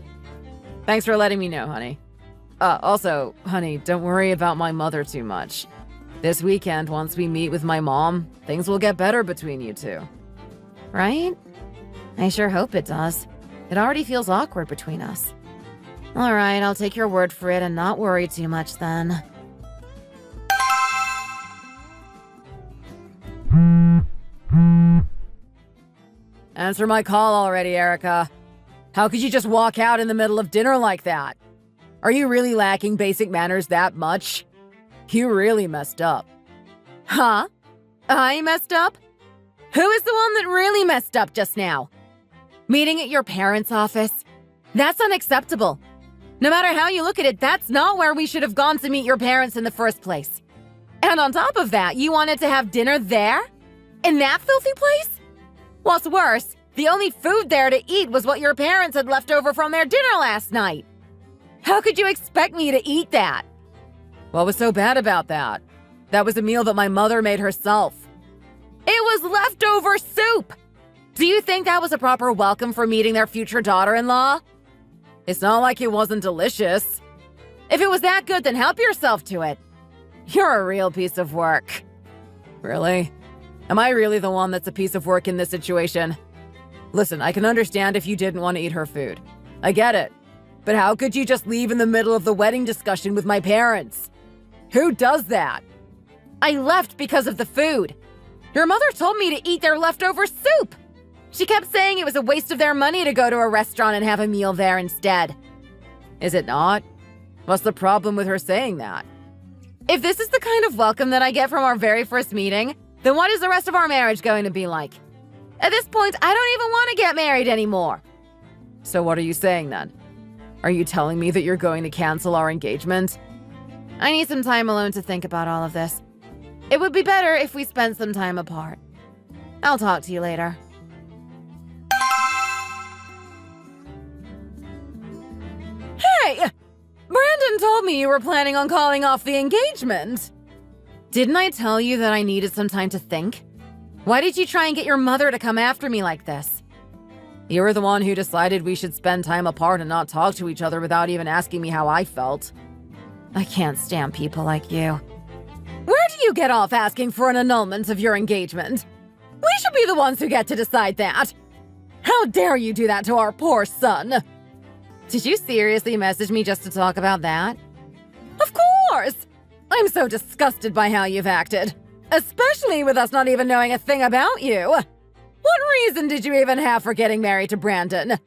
A: for letting me know, honey. Also, honey, don't worry about my mother too much. This weekend, once we meet with my mom, things will get better between you two.
B: Right? I sure hope it does. It already feels awkward between us. All right, I'll take your word for it and not worry too much then.
A: Answer my call already, Erica. How could you just walk out in the middle of dinner like that? Are you really lacking basic manners that much? You really messed up.
B: Huh? I messed up? Who is the one that really messed up just now? Meeting at your parents' office? That's unacceptable. No matter how you look at it, that's not where we should have gone to meet your parents in the first place. And on top of that, you wanted to have dinner there? In that filthy place? What's worse, the only food there to eat was what your parents had left over from their dinner last night. How could you expect me to eat that?
A: What was so bad about that? That was a meal that my mother made herself.
B: It was leftover soup! Do you think that was a proper welcome for meeting their future daughter-in-law?
A: It's not like it wasn't delicious.
B: If it was that good, then help yourself to it. You're a real piece of work.
A: Really? Am I really the one that's a piece of work in this situation? Listen, I can understand if you didn't want to eat her food. I get it. But how could you just leave in the middle of the wedding discussion with my parents? Who does that?
B: I left because of the food. Your mother told me to eat their leftover soup. She kept saying it was a waste of their money to go to a restaurant and have a meal there instead.
A: Is it not? What's the problem with her saying that?
B: If this is the kind of welcome that I get from our very first meeting, then what is the rest of our marriage going to be like? At this point, I don't even want to get married anymore.
A: So what are you saying then? Are you telling me that you're going to cancel our engagement?
B: I need some time alone to think about all of this. It would be better if we spent some time apart. I'll talk to you later.
A: Hey! Brandon told me you were planning on calling off the engagement.
B: Didn't I tell you that I needed some time to think? Why did you try and get your mother to come after me like this?
A: You were the one who decided we should spend time apart and not talk to each other without even asking me how I felt.
B: I can't stand people like you.
A: Where do you get off asking for an annulment of your engagement? We should be the ones who get to decide that. How dare you do that to our poor son?
B: Did you seriously message me just to talk about that?
A: Of course! I'm so disgusted by how you've acted. Especially with us not even knowing a thing about you. What reason did you even have for getting married to Brandon?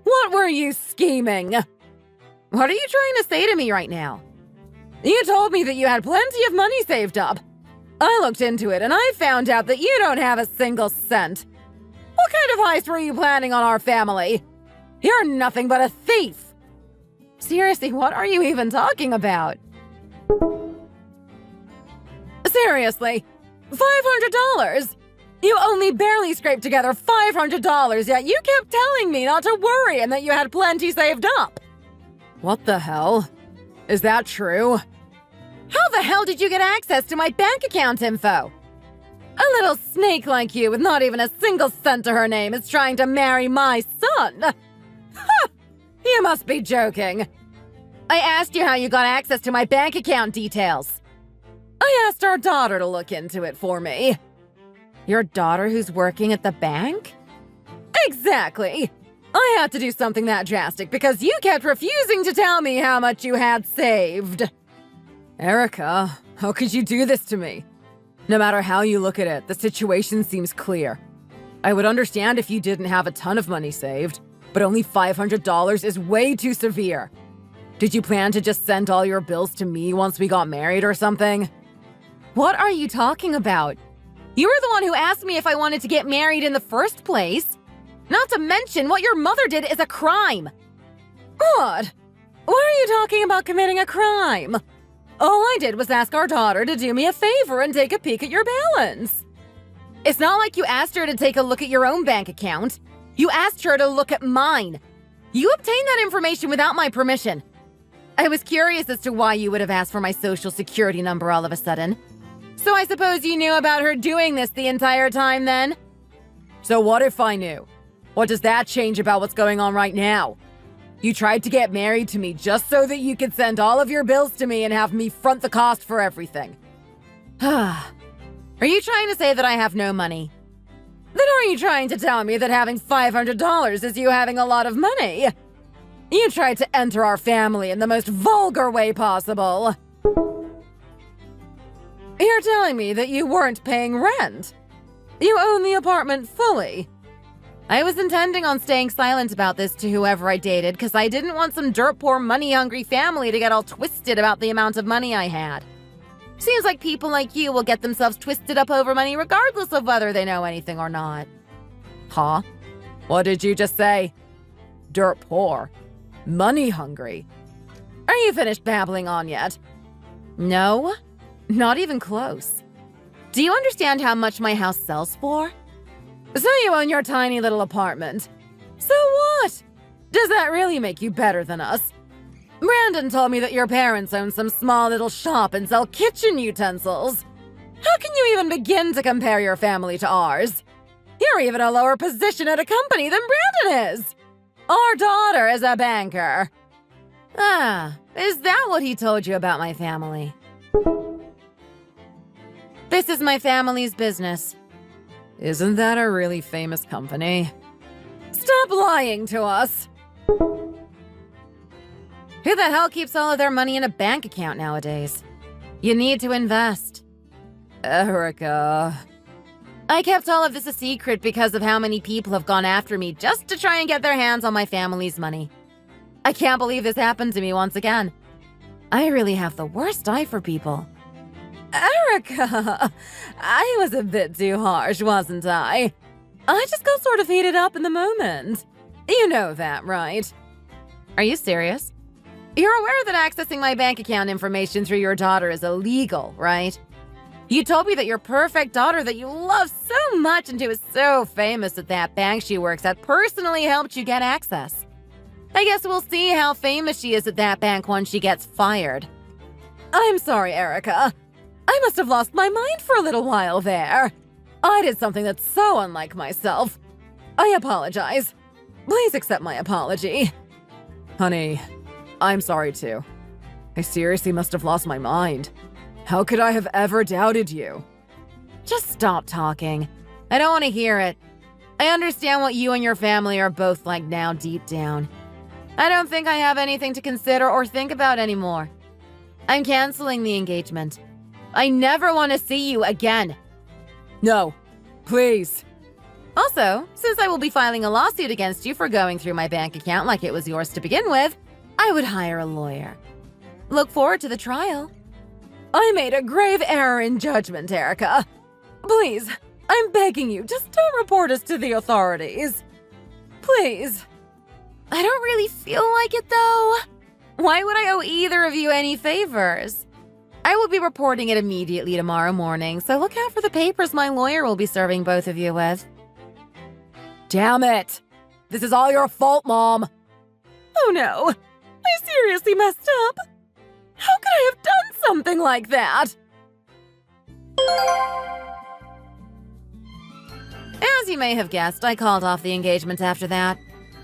A: What were you scheming?
B: What are you trying to say to me right now?
A: You told me that you had plenty of money saved up. I looked into it and I found out that you don't have a single cent. What kind of heist were you planning on our family? You're nothing but a thief.
B: Seriously, what are you even talking about?
A: Seriously, $500? You only barely scraped together $500, yet you kept telling me not to worry and that you had plenty saved up. What the hell? Is that true?
B: How the hell did you get access to my bank account info? A little snake like you with not even a single cent to her name is trying to marry my son. Ha! You must be joking. I asked you how you got access to my bank account details. I asked our daughter to look into it for me. Your daughter who's working at the bank? Exactly. I had to do something that drastic because you kept refusing to tell me how much you had saved.
A: Erica, how could you do this to me? No matter how you look at it, the situation seems clear. I would understand if you didn't have a ton of money saved, but only $500 is way too severe. Did you plan to just send all your bills to me once we got married or something?
B: What are you talking about? You were the one who asked me if I wanted to get married in the first place. Not to mention, what your mother did is a crime.
A: What? Why are you talking about committing a crime? All I did was ask our daughter to do me a favor and take a peek at your balance.
B: It's not like you asked her to take a look at your own bank account. You asked her to look at mine. You obtained that information without my permission. I was curious as to why you would have asked for my social security number all of a sudden. So I suppose you knew about her doing this the entire time then?
A: So what if I knew? What does that change about what's going on right now? You tried to get married to me just so that you could send all of your bills to me and have me front the cost for everything.
B: Are you trying to say that I have no money?
A: Then are you trying to tell me that having $500 is you having a lot of money? You tried to enter our family in the most vulgar way possible. You're telling me that you weren't paying rent. You own the apartment fully.
B: I was intending on staying silent about this to whoever I dated because I didn't want some dirt-poor, money-hungry family to get all twisted about the amount of money I had. Seems like people like you will get themselves twisted up over money regardless of whether they know anything or not.
A: Huh? What did you just say? Dirt poor. Money hungry. Are you finished babbling on yet?
B: No, not even close. Do you understand how much my house sells for?
A: So you own your tiny little apartment. So what? Does that really make you better than us? Brandon told me that your parents own some small little shop and sell kitchen utensils. How can you even begin to compare your family to ours? You're even a lower position at a company than Brandon is. Our daughter is a banker.
B: Ah, is that what he told you about my family? This is my family's business.
A: Isn't that a really famous company? Stop lying to us!
B: Who the hell keeps all of their money in a bank account nowadays? You need to invest.
A: Erica.
B: I kept all of this a secret because of how many people have gone after me just to try and get their hands on my family's money. I can't believe this happened to me once again. I really have the worst eye for people.
A: Erica, I was a bit too harsh, wasn't I? I just got sort of heated up in the moment. You know that, right?
B: Are you serious? You're aware that accessing my bank account information through your daughter is illegal, right? You told me that your perfect daughter that you love so much and who is so famous at that bank she works at personally helped you get access. I guess we'll see how famous she is at that bank once she gets fired.
A: I'm sorry, Erica. I must have lost my mind for a little while there. I did something that's so unlike myself. I apologize. Please accept my apology. Honey, I'm sorry too. I seriously must have lost my mind. How could I have ever doubted you?
B: Just stop talking. I don't want to hear it. I understand what you and your family are both like now deep down. I don't think I have anything to consider or think about anymore. I'm canceling the engagement. I never want to see you again.
A: No, please.
B: Also, since I will be filing a lawsuit against you for going through my bank account like it was yours to begin with, I would hire a lawyer. Look forward to the trial.
A: I made a grave error in judgment, Erica. Please, I'm begging you, just don't report us to the authorities. Please.
B: I don't really feel like it, though. Why would I owe either of you any favors? I will be reporting it immediately tomorrow morning, so look out for the papers my lawyer will be serving both of you with.
A: Damn it! This is all your fault, Mom! Oh no! I seriously messed up! How could I have done something like that?
B: As you may have guessed, I called off the engagement after that.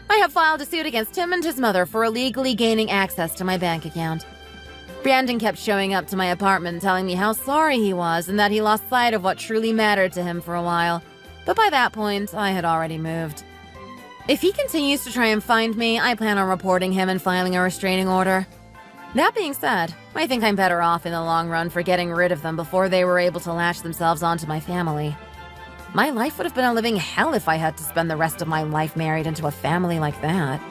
B: I have filed a suit against him and his mother for illegally gaining access to my bank account. Brandon kept showing up to my apartment telling me how sorry he was and that he lost sight of what truly mattered to him for a while. But by that point, I had already moved. If he continues to try and find me, I plan on reporting him and filing a restraining order. That being said, I think I'm better off in the long run for getting rid of them before they were able to latch themselves onto my family. My life would have been a living hell if I had to spend the rest of my life married into a family like that.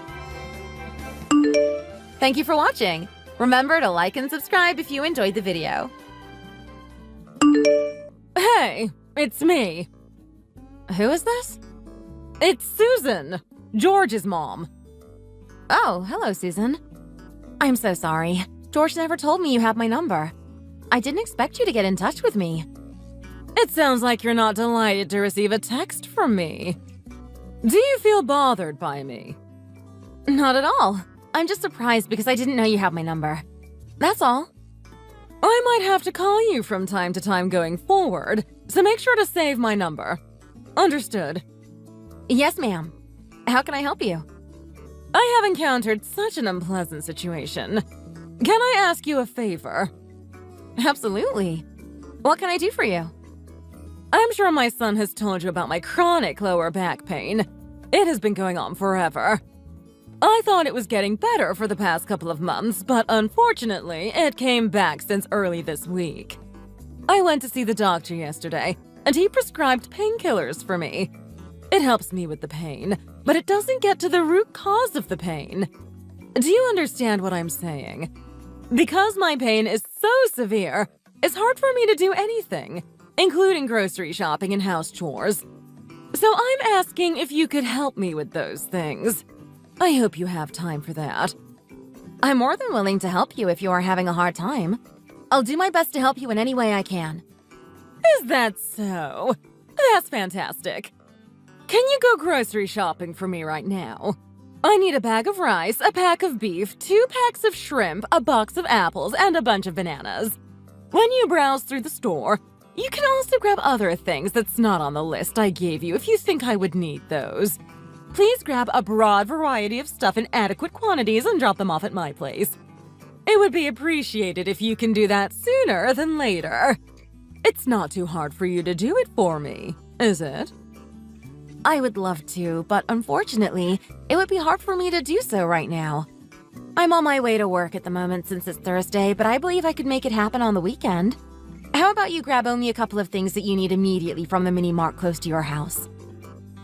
B: Thank you for watching. Remember to like and subscribe if you enjoyed the video.
A: Hey, it's me.
B: Who is this?
A: It's Susan, George's mom.
B: Oh, hello, Susan. I'm so sorry. George never told me you have my number. I didn't expect you to get in touch with me.
A: It sounds like you're not delighted to receive a text from me. Do you feel bothered by me?
B: Not at all. I'm just surprised because I didn't know you have my number. That's all.
A: I might have to call you from time to time going forward, so make sure to save my number. Understood?
B: Yes, ma'am. How can I help you?
A: I have encountered such an unpleasant situation. Can I ask you a favor?
B: Absolutely. What can I do for you?
A: I'm sure my son has told you about my chronic lower back pain. It has been going on forever. I thought it was getting better for the past couple of months, but unfortunately, it came back since early this week. I went to see the doctor yesterday, and he prescribed painkillers for me. It helps me with the pain, but it doesn't get to the root cause of the pain. Do you understand what I'm saying? Because my pain is so severe, it's hard for me to do anything, including grocery shopping and house chores. So I'm asking if you could help me with those things. I hope you have time for that.
B: I'm more than willing to help you if you are having a hard time. I'll do my best to help you in any way I can.
A: Is that so? That's fantastic. Can you go grocery shopping for me right now? I need a bag of rice, a pack of beef, 2 packs of shrimp, a box of apples, and a bunch of bananas. When you browse through the store, you can also grab other things that's not on the list I gave you if you think I would need those. Please grab a broad variety of stuff in adequate quantities and drop them off at my place. It would be appreciated if you can do that sooner than later. It's not too hard for you to do it for me, is it?
B: I would love to, but unfortunately, it would be hard for me to do so right now. I'm on my way to work at the moment since it's Thursday, but I believe I could make it happen on the weekend. How about you grab only a couple of things that you need immediately from the mini mart close to your house?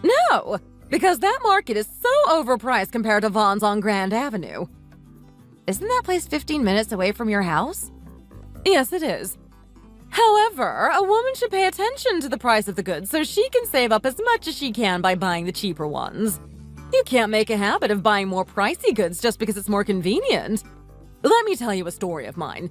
A: No, because that market is so overpriced compared to Vaughn's on Grand Avenue.
B: Isn't that place 15 minutes away from your house?
A: Yes, it is. However, a woman should pay attention to the price of the goods so she can save up as much as she can by buying the cheaper ones. You can't make a habit of buying more pricey goods just because it's more convenient. Let me tell you a story of mine.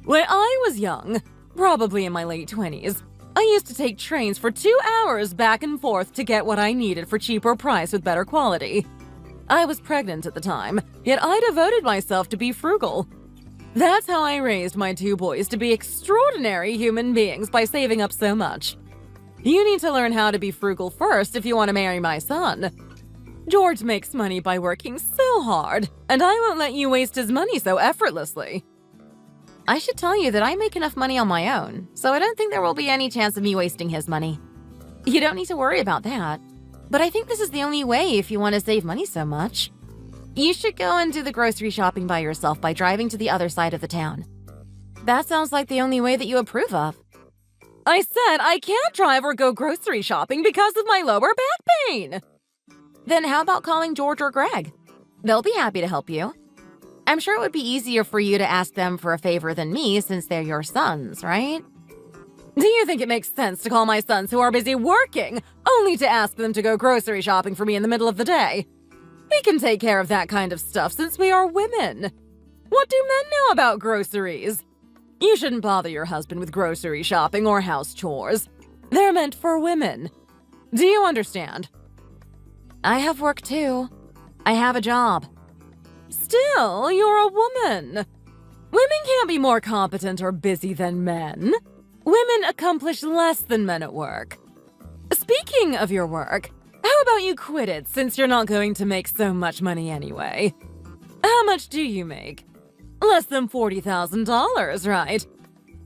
A: When I was young, probably in my late 20s, I used to take trains for 2 hours back and forth to get what I needed for cheaper price with better quality. I was pregnant at the time, yet I devoted myself to be frugal. That's how I raised my 2 boys to be extraordinary human beings by saving up so much. You need to learn how to be frugal first if you want to marry my son. George makes money by working so hard, and I won't let you waste his money so effortlessly.
B: I should tell you that I make enough money on my own, so I don't think there will be any chance of me wasting his money. You don't need to worry about that. But I think this is the only way if you want to save money so much. You should go and do the grocery shopping by yourself by driving to the other side of the town. That sounds like the only way that you approve of.
A: I said I can't drive or go grocery shopping because of my lower back pain.
B: Then how about calling George or Greg? They'll be happy to help you. I'm sure it would be easier for you to ask them for a favor than me since they're your sons, right?
A: Do you think it makes sense to call my sons who are busy working only to ask them to go grocery shopping for me in the middle of the day? We can take care of that kind of stuff since we are women. What do men know about groceries? You shouldn't bother your husband with grocery shopping or house chores. They're meant for women. Do you understand?
B: I have work too. I have a job.
A: Still, you're a woman. Women can't be more competent or busy than men. Women accomplish less than men at work. Speaking of your work, how about you quit it since you're not going to make so much money anyway? How much do you make? Less than $40,000, right?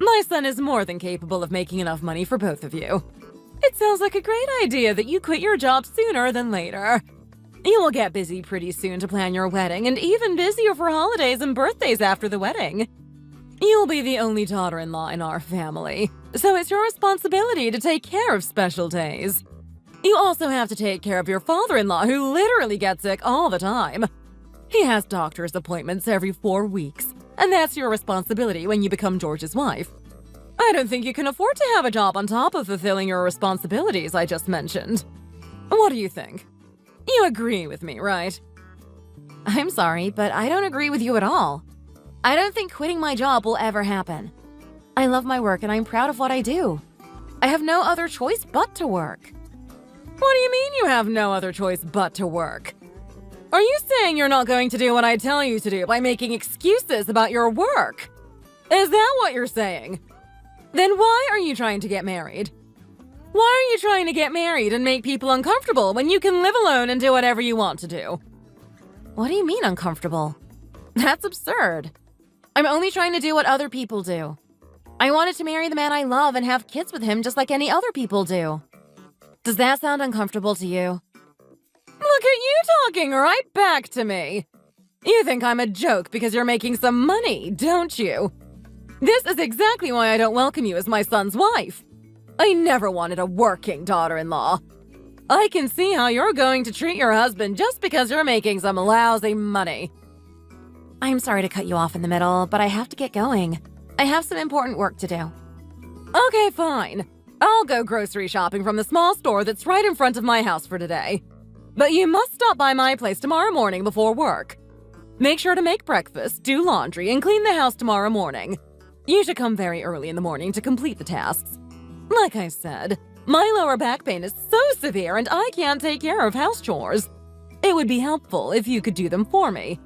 A: My son is more than capable of making enough money for both of you. It sounds like a great idea that you quit your job sooner than later. You will get busy pretty soon to plan your wedding, and even busier for holidays and birthdays after the wedding. You'll be the only daughter-in-law in our family, so it's your responsibility to take care of special days. You also have to take care of your father-in-law, who literally gets sick all the time. He has doctor's appointments every 4 weeks, and that's your responsibility when you become George's wife. I don't think you can afford to have a job on top of fulfilling your responsibilities I just mentioned. What do you think? You agree with me, right?
B: I'm sorry, but I don't agree with you at all. I don't think quitting my job will ever happen. I love my work and I'm proud of what I do. I have no other choice but to work.
A: What do you mean you have no other choice but to work? Are you saying you're not going to do what I tell you to do by making excuses about your work? Is that what you're saying? Then why are you trying to get married? Why are you trying to get married and make people uncomfortable when you can live alone and do whatever you want to do?
B: What do you mean uncomfortable? That's absurd. I'm only trying to do what other people do. I wanted to marry the man I love and have kids with him just like any other people do. Does that sound uncomfortable to you?
A: Look at you talking right back to me. You think I'm a joke because you're making some money, don't you? This is exactly why I don't welcome you as my son's wife. I never wanted a working daughter-in-law. I can see how you're going to treat your husband just because you're making some lousy money.
B: I'm sorry to cut you off in the middle, but I have to get going. I have some important work to do.
A: Okay, fine. I'll go grocery shopping from the small store that's right in front of my house for today. But you must stop by my place tomorrow morning before work. Make sure to make breakfast, do laundry, and clean the house tomorrow morning. You should come very early in the morning to complete the tasks. Like I said, my lower back pain is so severe and I can't take care of house chores. It would be helpful if you could do them for me.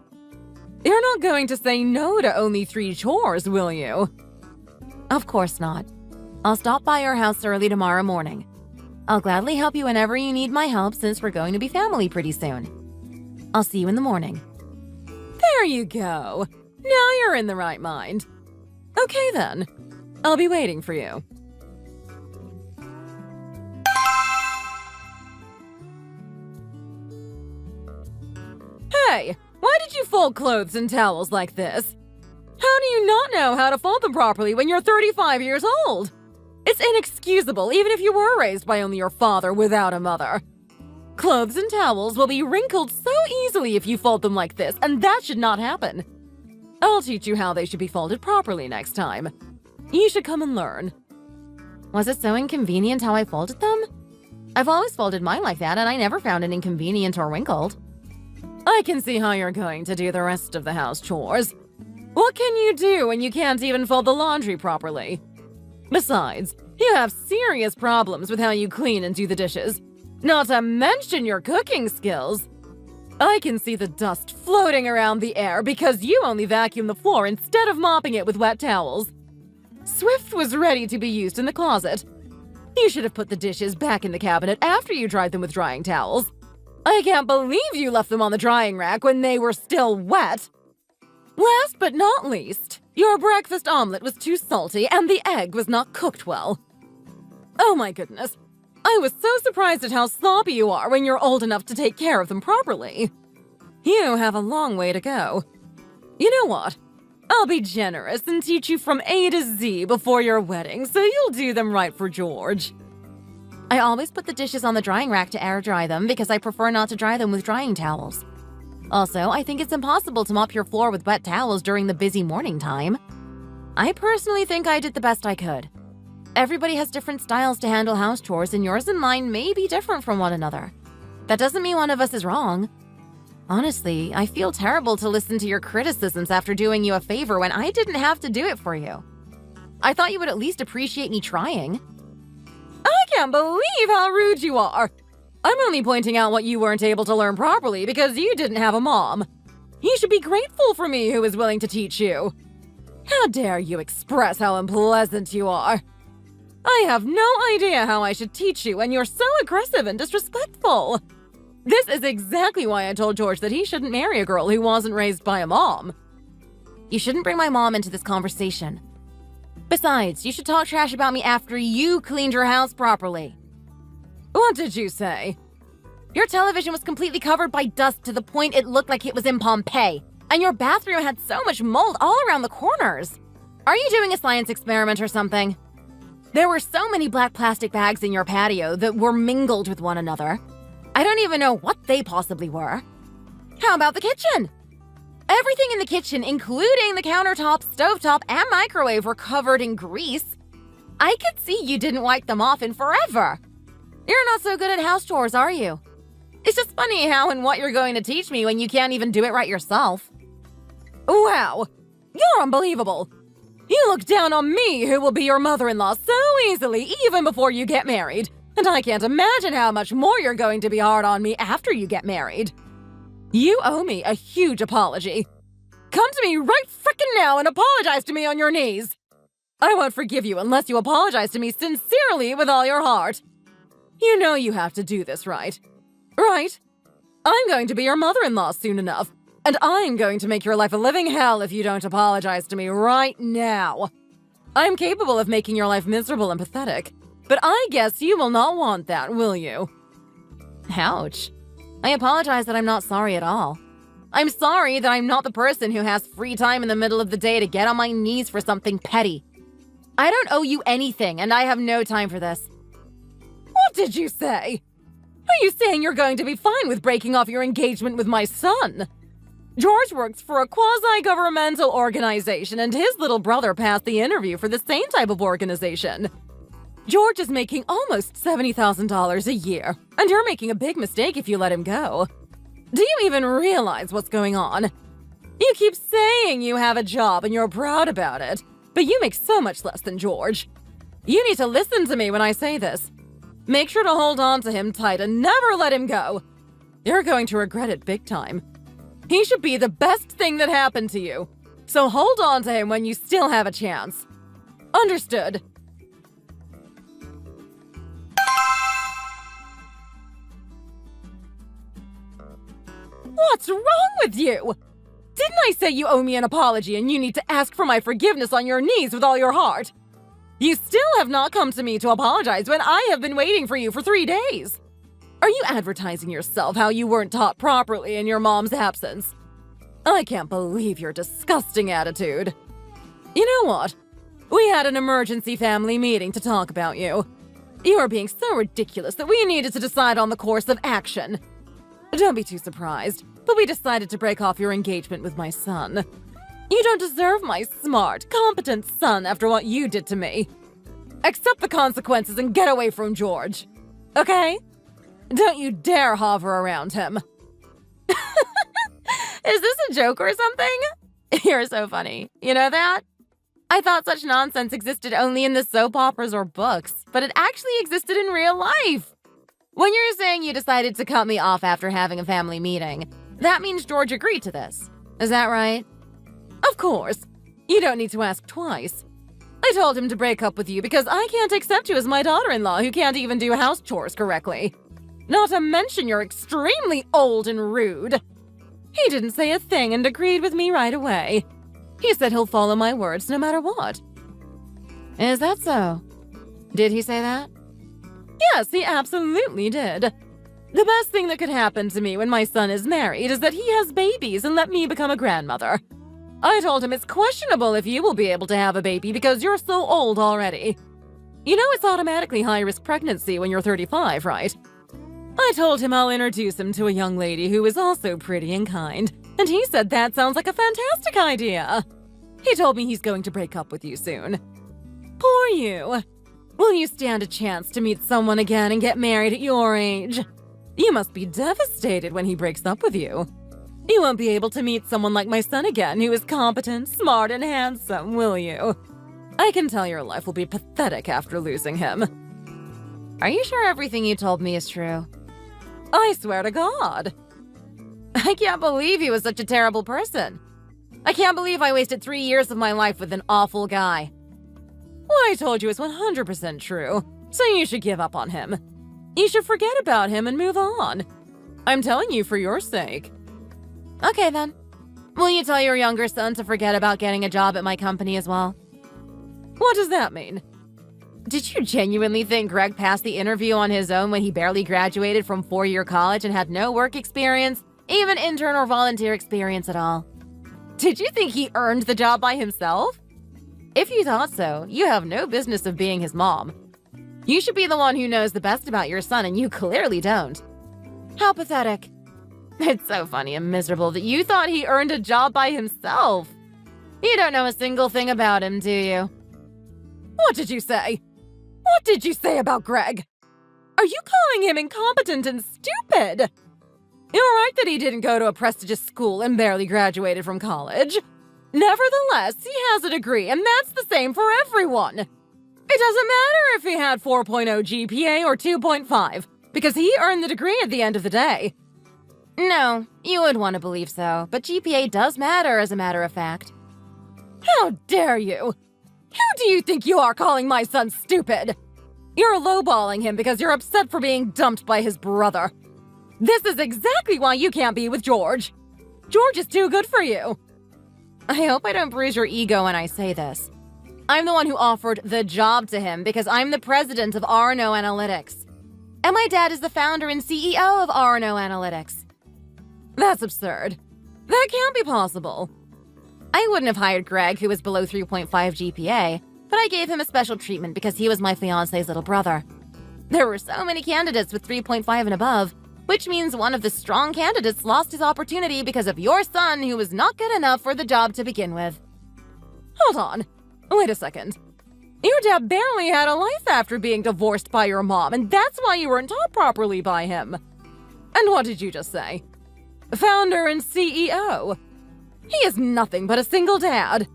A: You're not going to say no to only 3 chores, will you?
B: Of course not. I'll stop by your house early tomorrow morning. I'll gladly help you whenever you need my help since we're going to be family pretty soon. I'll see you in the morning.
A: There you go. Now you're in the right mind. Okay then. I'll be waiting for you. Hey, why did you fold clothes and towels like this? How do you not know how to fold them properly when you're 35 years old? It's inexcusable even if you were raised by only your father without a mother. Clothes and towels will be wrinkled so easily if you fold them like this, and that should not happen. I'll teach you how they should be folded properly next time. You should come and learn.
B: Was it so inconvenient how I folded them? I've always folded mine like that and I never found it inconvenient or wrinkled.
A: I can see how you're going to do the rest of the house chores. What can you do when you can't even fold the laundry properly? Besides, you have serious problems with how you clean and do the dishes. Not to mention your cooking skills. I can see the dust floating around the air because you only vacuum the floor instead of mopping it with wet towels. Swift was ready to be used in the closet. You should have put the dishes back in the cabinet after you dried them with drying towels. I can't believe you left them on the drying rack when they were still wet. Last but not least, your breakfast omelet was too salty and the egg was not cooked well. Oh my goodness. I was so surprised at how sloppy you are when you're old enough to take care of them properly. You have a long way to go. You know what? I'll be generous and teach you from A to Z before your wedding so you'll do them right for George.
B: I always put the dishes on the drying rack to air dry them because I prefer not to dry them with drying towels. Also, I think it's impossible to mop your floor with wet towels during the busy morning time. I personally think I did the best I could. Everybody has different styles to handle house chores and yours and mine may be different from one another. That doesn't mean one of us is wrong. Honestly, I feel terrible to listen to your criticisms after doing you a favor when I didn't have to do it for you. I thought you would at least appreciate me trying.
A: I can't believe how rude you are. I'm only pointing out what you weren't able to learn properly because you didn't have a mom. You should be grateful for me who is willing to teach you. How dare you express how unpleasant you are? I have no idea how I should teach you, and you're so aggressive and disrespectful. This is exactly why I told George that he shouldn't marry a girl who wasn't raised by a mom.
B: You shouldn't bring my mom into this conversation. Besides, you should talk trash about me after you cleaned your house properly.
A: What did you say?
B: Your television was completely covered by dust to the point it looked like it was in Pompeii, and your bathroom had so much mold all around the corners. Are you doing a science experiment or something? There were so many black plastic bags in your patio that were mingled with one another. I don't even know what they possibly were. How about the kitchen? Everything in the kitchen, including the countertop, stovetop, and microwave, were covered in grease. I could see you didn't wipe them off in forever. You're not so good at house chores, are you? It's just funny how and what you're going to teach me when you can't even do it right yourself.
A: Wow, you're unbelievable. You look down on me, who will be your mother-in-law, so easily, even before you get married. And I can't imagine how much more you're going to be hard on me after you get married. You owe me a huge apology. Come to me right frickin' now and apologize to me on your knees. I won't forgive you unless you apologize to me sincerely with all your heart. You know you have to do this, right? Right? I'm going to be your mother-in-law soon enough, and I'm going to make your life a living hell if you don't apologize to me right now. I'm capable of making your life miserable and pathetic, but I guess you will not want that, will you?
B: Ouch. I apologize that I'm not sorry at all. I'm sorry that I'm not the person who has free time in the middle of the day to get on my knees for something petty. I don't owe you anything, and I have no time for this.
A: What did you say? Are you saying you're going to be fine with breaking off your engagement with my son? George works for a quasi-governmental organization, and his little brother passed the interview for the same type of organization. George is making almost $70,000 a year, and you're making a big mistake if you let him go. Do you even realize what's going on? You keep saying you have a job and you're proud about it, but you make so much less than George. You need to listen to me when I say this. Make sure to hold on to him tight and never let him go. You're going to regret it big time. He should be the best thing that happened to you. So hold on to him when you still have a chance. Understood? What's wrong with you? Didn't I say you owe me an apology and you need to ask for my forgiveness on your knees with all your heart? You still have not come to me to apologize when I have been waiting for you for 3 days. Are you advertising yourself how you weren't taught properly in your mom's absence? I can't believe your disgusting attitude. You know what? We had an emergency family meeting to talk about you. You are being so ridiculous that we needed to decide on the course of action. Don't be too surprised, but we decided to break off your engagement with my son. You don't deserve my smart, competent son after what you did to me. Accept the consequences and get away from George. Okay? Don't you dare hover around him.
B: Is this a joke or something? You're so funny. You know that? I thought such nonsense existed only in the soap operas or books, but it actually existed in real life. When you're saying you decided to cut me off after having a family meeting, that means George agreed to this. Is that right?
A: Of course. You don't need to ask twice. I told him to break up with you because I can't accept you as my daughter-in-law who can't even do house chores correctly. Not to mention you're extremely old and rude. He didn't say a thing and agreed with me right away. He said he'll follow my words no matter what.
B: Is that so? Did he say that?
A: Yes, he absolutely did. The best thing that could happen to me when my son is married is that he has babies and let me become a grandmother. I told him it's questionable if you will be able to have a baby because you're so old already. You know it's automatically high-risk pregnancy when you're 35, right? I told him I'll introduce him to a young lady who is also pretty and kind, and he said that sounds like a fantastic idea. He told me he's going to break up with you soon. Poor you. Will you stand a chance to meet someone again and get married at your age? You must be devastated when he breaks up with you. You won't be able to meet someone like my son again who is competent, smart, and handsome, will you? I can tell your life will be pathetic after losing him.
B: Are you sure everything you told me is true?
A: I swear to God.
B: I can't believe he was such a terrible person. I can't believe I wasted 3 years of my life with an awful guy.
A: Well, I told you it's 100% true, so you should give up on him. You should forget about him and move on. I'm telling you for your sake.
B: Okay then. Will you tell your younger son to forget about getting a job at my company as well?
A: What does that mean?
B: Did you genuinely think Greg passed the interview on his own when he barely graduated from 4-year college and had no work experience, even intern or volunteer experience at all?
A: Did you think he earned the job by himself?
B: If you thought so, you have no business of being his mom. You should be the one who knows the best about your son, and you clearly don't. How pathetic. It's so funny and miserable that you thought he earned a job by himself. You don't know a single thing about him, do you?
A: What did you say? What did you say about Greg? Are you calling him incompetent and stupid? You're right that he didn't go to a prestigious school and barely graduated from college. Nevertheless, he has a degree, and that's the same for everyone. It doesn't matter if he had 4.0 GPA or 2.5, because he earned the degree at the end of the day.
B: No, you would want to believe so, but GPA does matter as a matter of fact.
A: How dare you? Who do you think you are calling my son stupid? You're lowballing him because you're upset for being dumped by his brother. This is exactly why you can't be with George. George is too good for you.
B: I hope I don't bruise your ego when I say this. I'm the one who offered the job to him because I'm the president of RNO Analytics. And my dad is the founder and CEO of RNO Analytics.
A: That's absurd. That can't be possible.
B: I wouldn't have hired Greg, who was below 3.5 GPA, but I gave him a special treatment because he was my fiance's little brother. There were so many candidates with 3.5 and above, which means one of the strong candidates lost his opportunity because of your son, who was not good enough for the job to begin with.
A: Hold on. Wait a second. Your dad barely had a life after being divorced by your mom, and that's why you weren't taught properly by him. And what did you just say? Founder and CEO. He is nothing but a single dad.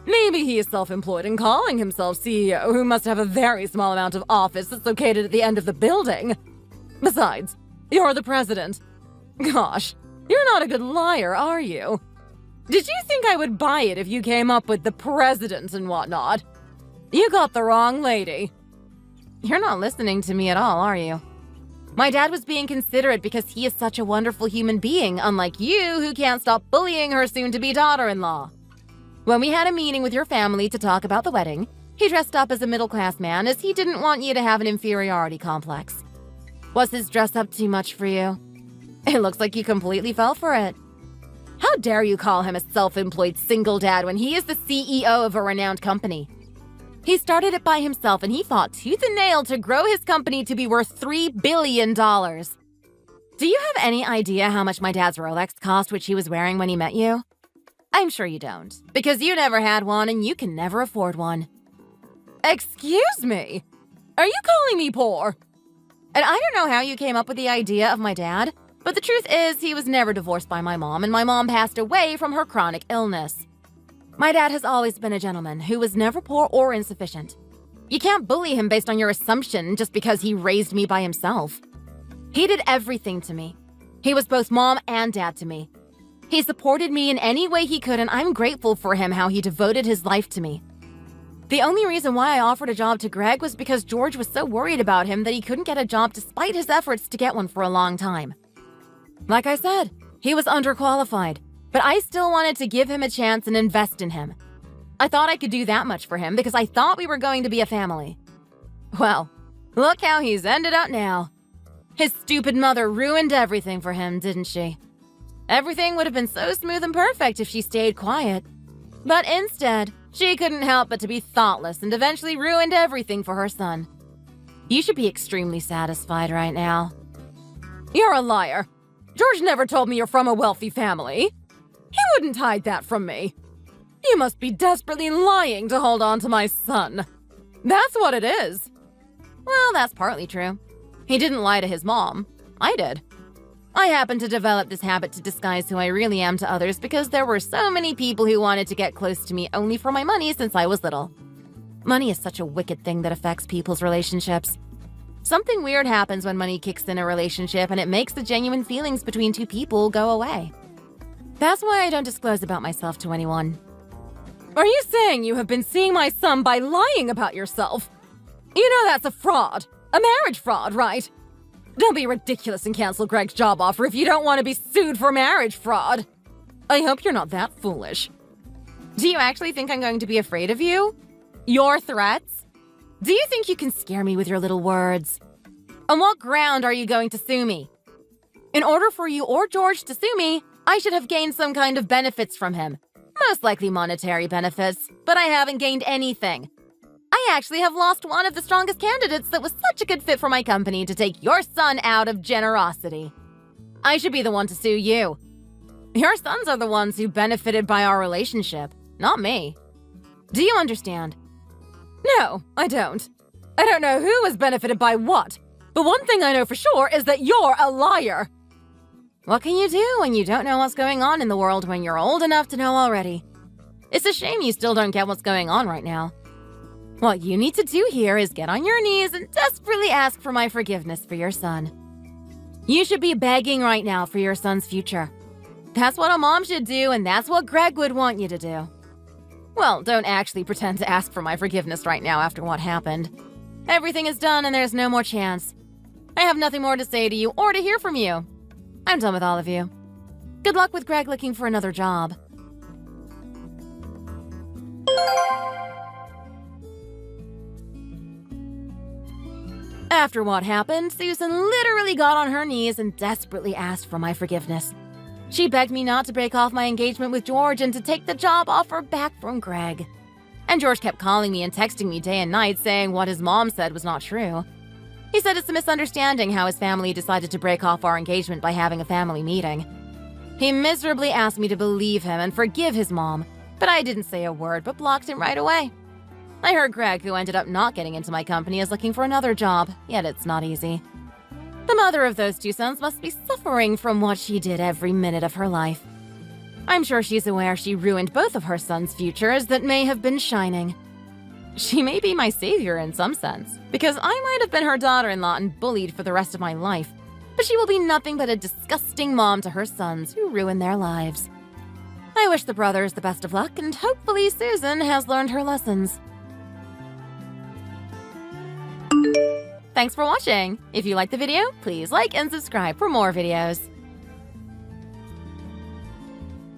A: Maybe he is self-employed and calling himself CEO, who must have a very small amount of office that's located at the end of the building. Besides, you're the president. Gosh, you're not a good liar, are you? Did you think I would buy it if you came up with the president and whatnot? You got the wrong lady.
B: You're not listening to me at all, are you? My dad was being considerate because he is such a wonderful human being, unlike you, who can't stop bullying her soon-to-be daughter-in-law. When we had a meeting with your family to talk about the wedding, he dressed up as a middle-class man as he didn't want you to have an inferiority complex. Was his dress up too much for you? It looks like you completely fell for it. How dare you call him a self-employed single dad when he is the CEO of a renowned company? He started it by himself and he fought tooth and nail to grow his company to be worth $3 billion. Do you have any idea how much my dad's Rolex cost, which he was wearing when he met you? I'm sure you don't, because you never had one and you can never afford one.
A: Excuse me? Are you calling me poor?
B: And I don't know how you came up with the idea of my dad, but the truth is he was never divorced by my mom, and my mom passed away from her chronic illness. My dad has always been a gentleman who was never poor or insufficient. You can't bully him based on your assumption just because he raised me by himself. He did everything to me. He was both mom and dad to me. He supported me in any way he could, and I'm grateful for him how he devoted his life to me. The only reason why I offered a job to Greg was because George was so worried about him that he couldn't get a job despite his efforts to get one for a long time. Like I said, he was underqualified, but I still wanted to give him a chance and invest in him. I thought I could do that much for him because I thought we were going to be a family. Well, look how he's ended up now. His stupid mother ruined everything for him, didn't she? Everything would have been so smooth and perfect if she stayed quiet. But instead, she couldn't help but to be thoughtless and eventually ruined everything for her son. You should be extremely satisfied right now.
A: You're a liar. George never told me you're from a wealthy family. He wouldn't hide that from me. You must be desperately lying to hold on to my son. That's what it is.
B: Well, that's partly true. He didn't lie to his mom. I did. I happened to develop this habit to disguise who I really am to others because there were so many people who wanted to get close to me only for my money since I was little. Money is such a wicked thing that affects people's relationships. Something weird happens when money kicks in a relationship, and it makes the genuine feelings between two people go away. That's why I don't disclose about myself to anyone.
A: Are you saying you have been seeing my son by lying about yourself? You know that's a fraud. A marriage fraud, right? Don't be ridiculous and cancel Greg's job offer if you don't want to be sued for marriage fraud. I hope you're not that foolish.
B: Do you actually think I'm going to be afraid of you? Your threats? Do you think you can scare me with your little words? On what ground are you going to sue me? In order for you or George to sue me, I should have gained some kind of benefits from him. Most likely monetary benefits, but I haven't gained anything. I actually have lost one of the strongest candidates that was such a good fit for my company to take your son out of generosity. I should be the one to sue you. Your sons are the ones who benefited by our relationship, not me. Do you understand?
A: No, I don't. I don't know who has benefited by what, but one thing I know for sure is that you're a liar.
B: What can you do when you don't know what's going on in the world when you're old enough to know already? It's a shame you still don't get what's going on right now. What you need to do here is get on your knees and desperately ask for my forgiveness for your son. You should be begging right now for your son's future. That's what a mom should do, and that's what Greg would want you to do. Well, don't actually pretend to ask for my forgiveness right now after what happened. Everything is done and there's no more chance. I have nothing more to say to you or to hear from you. I'm done with all of you. Good luck with Greg looking for another job. After what happened, Susan literally got on her knees and desperately asked for my forgiveness. She begged me not to break off my engagement with George and to take the job offer back from Greg. And George kept calling me and texting me day and night saying what his mom said was not true. He said it's a misunderstanding how his family decided to break off our engagement by having a family meeting. He miserably asked me to believe him and forgive his mom, but I didn't say a word but blocked him right away. I heard Greg, who ended up not getting into my company, is looking for another job, yet it's not easy. The mother of those two sons must be suffering from what she did every minute of her life. I'm sure she's aware she ruined both of her sons' futures that may have been shining. She may be my savior in some sense, because I might have been her daughter-in-law and bullied for the rest of my life, but she will be nothing but a disgusting mom to her sons who ruin their lives. I wish the brothers the best of luck, and hopefully Susan has learned her lessons. Thanks for watching! If you liked the video, please like and subscribe for more videos.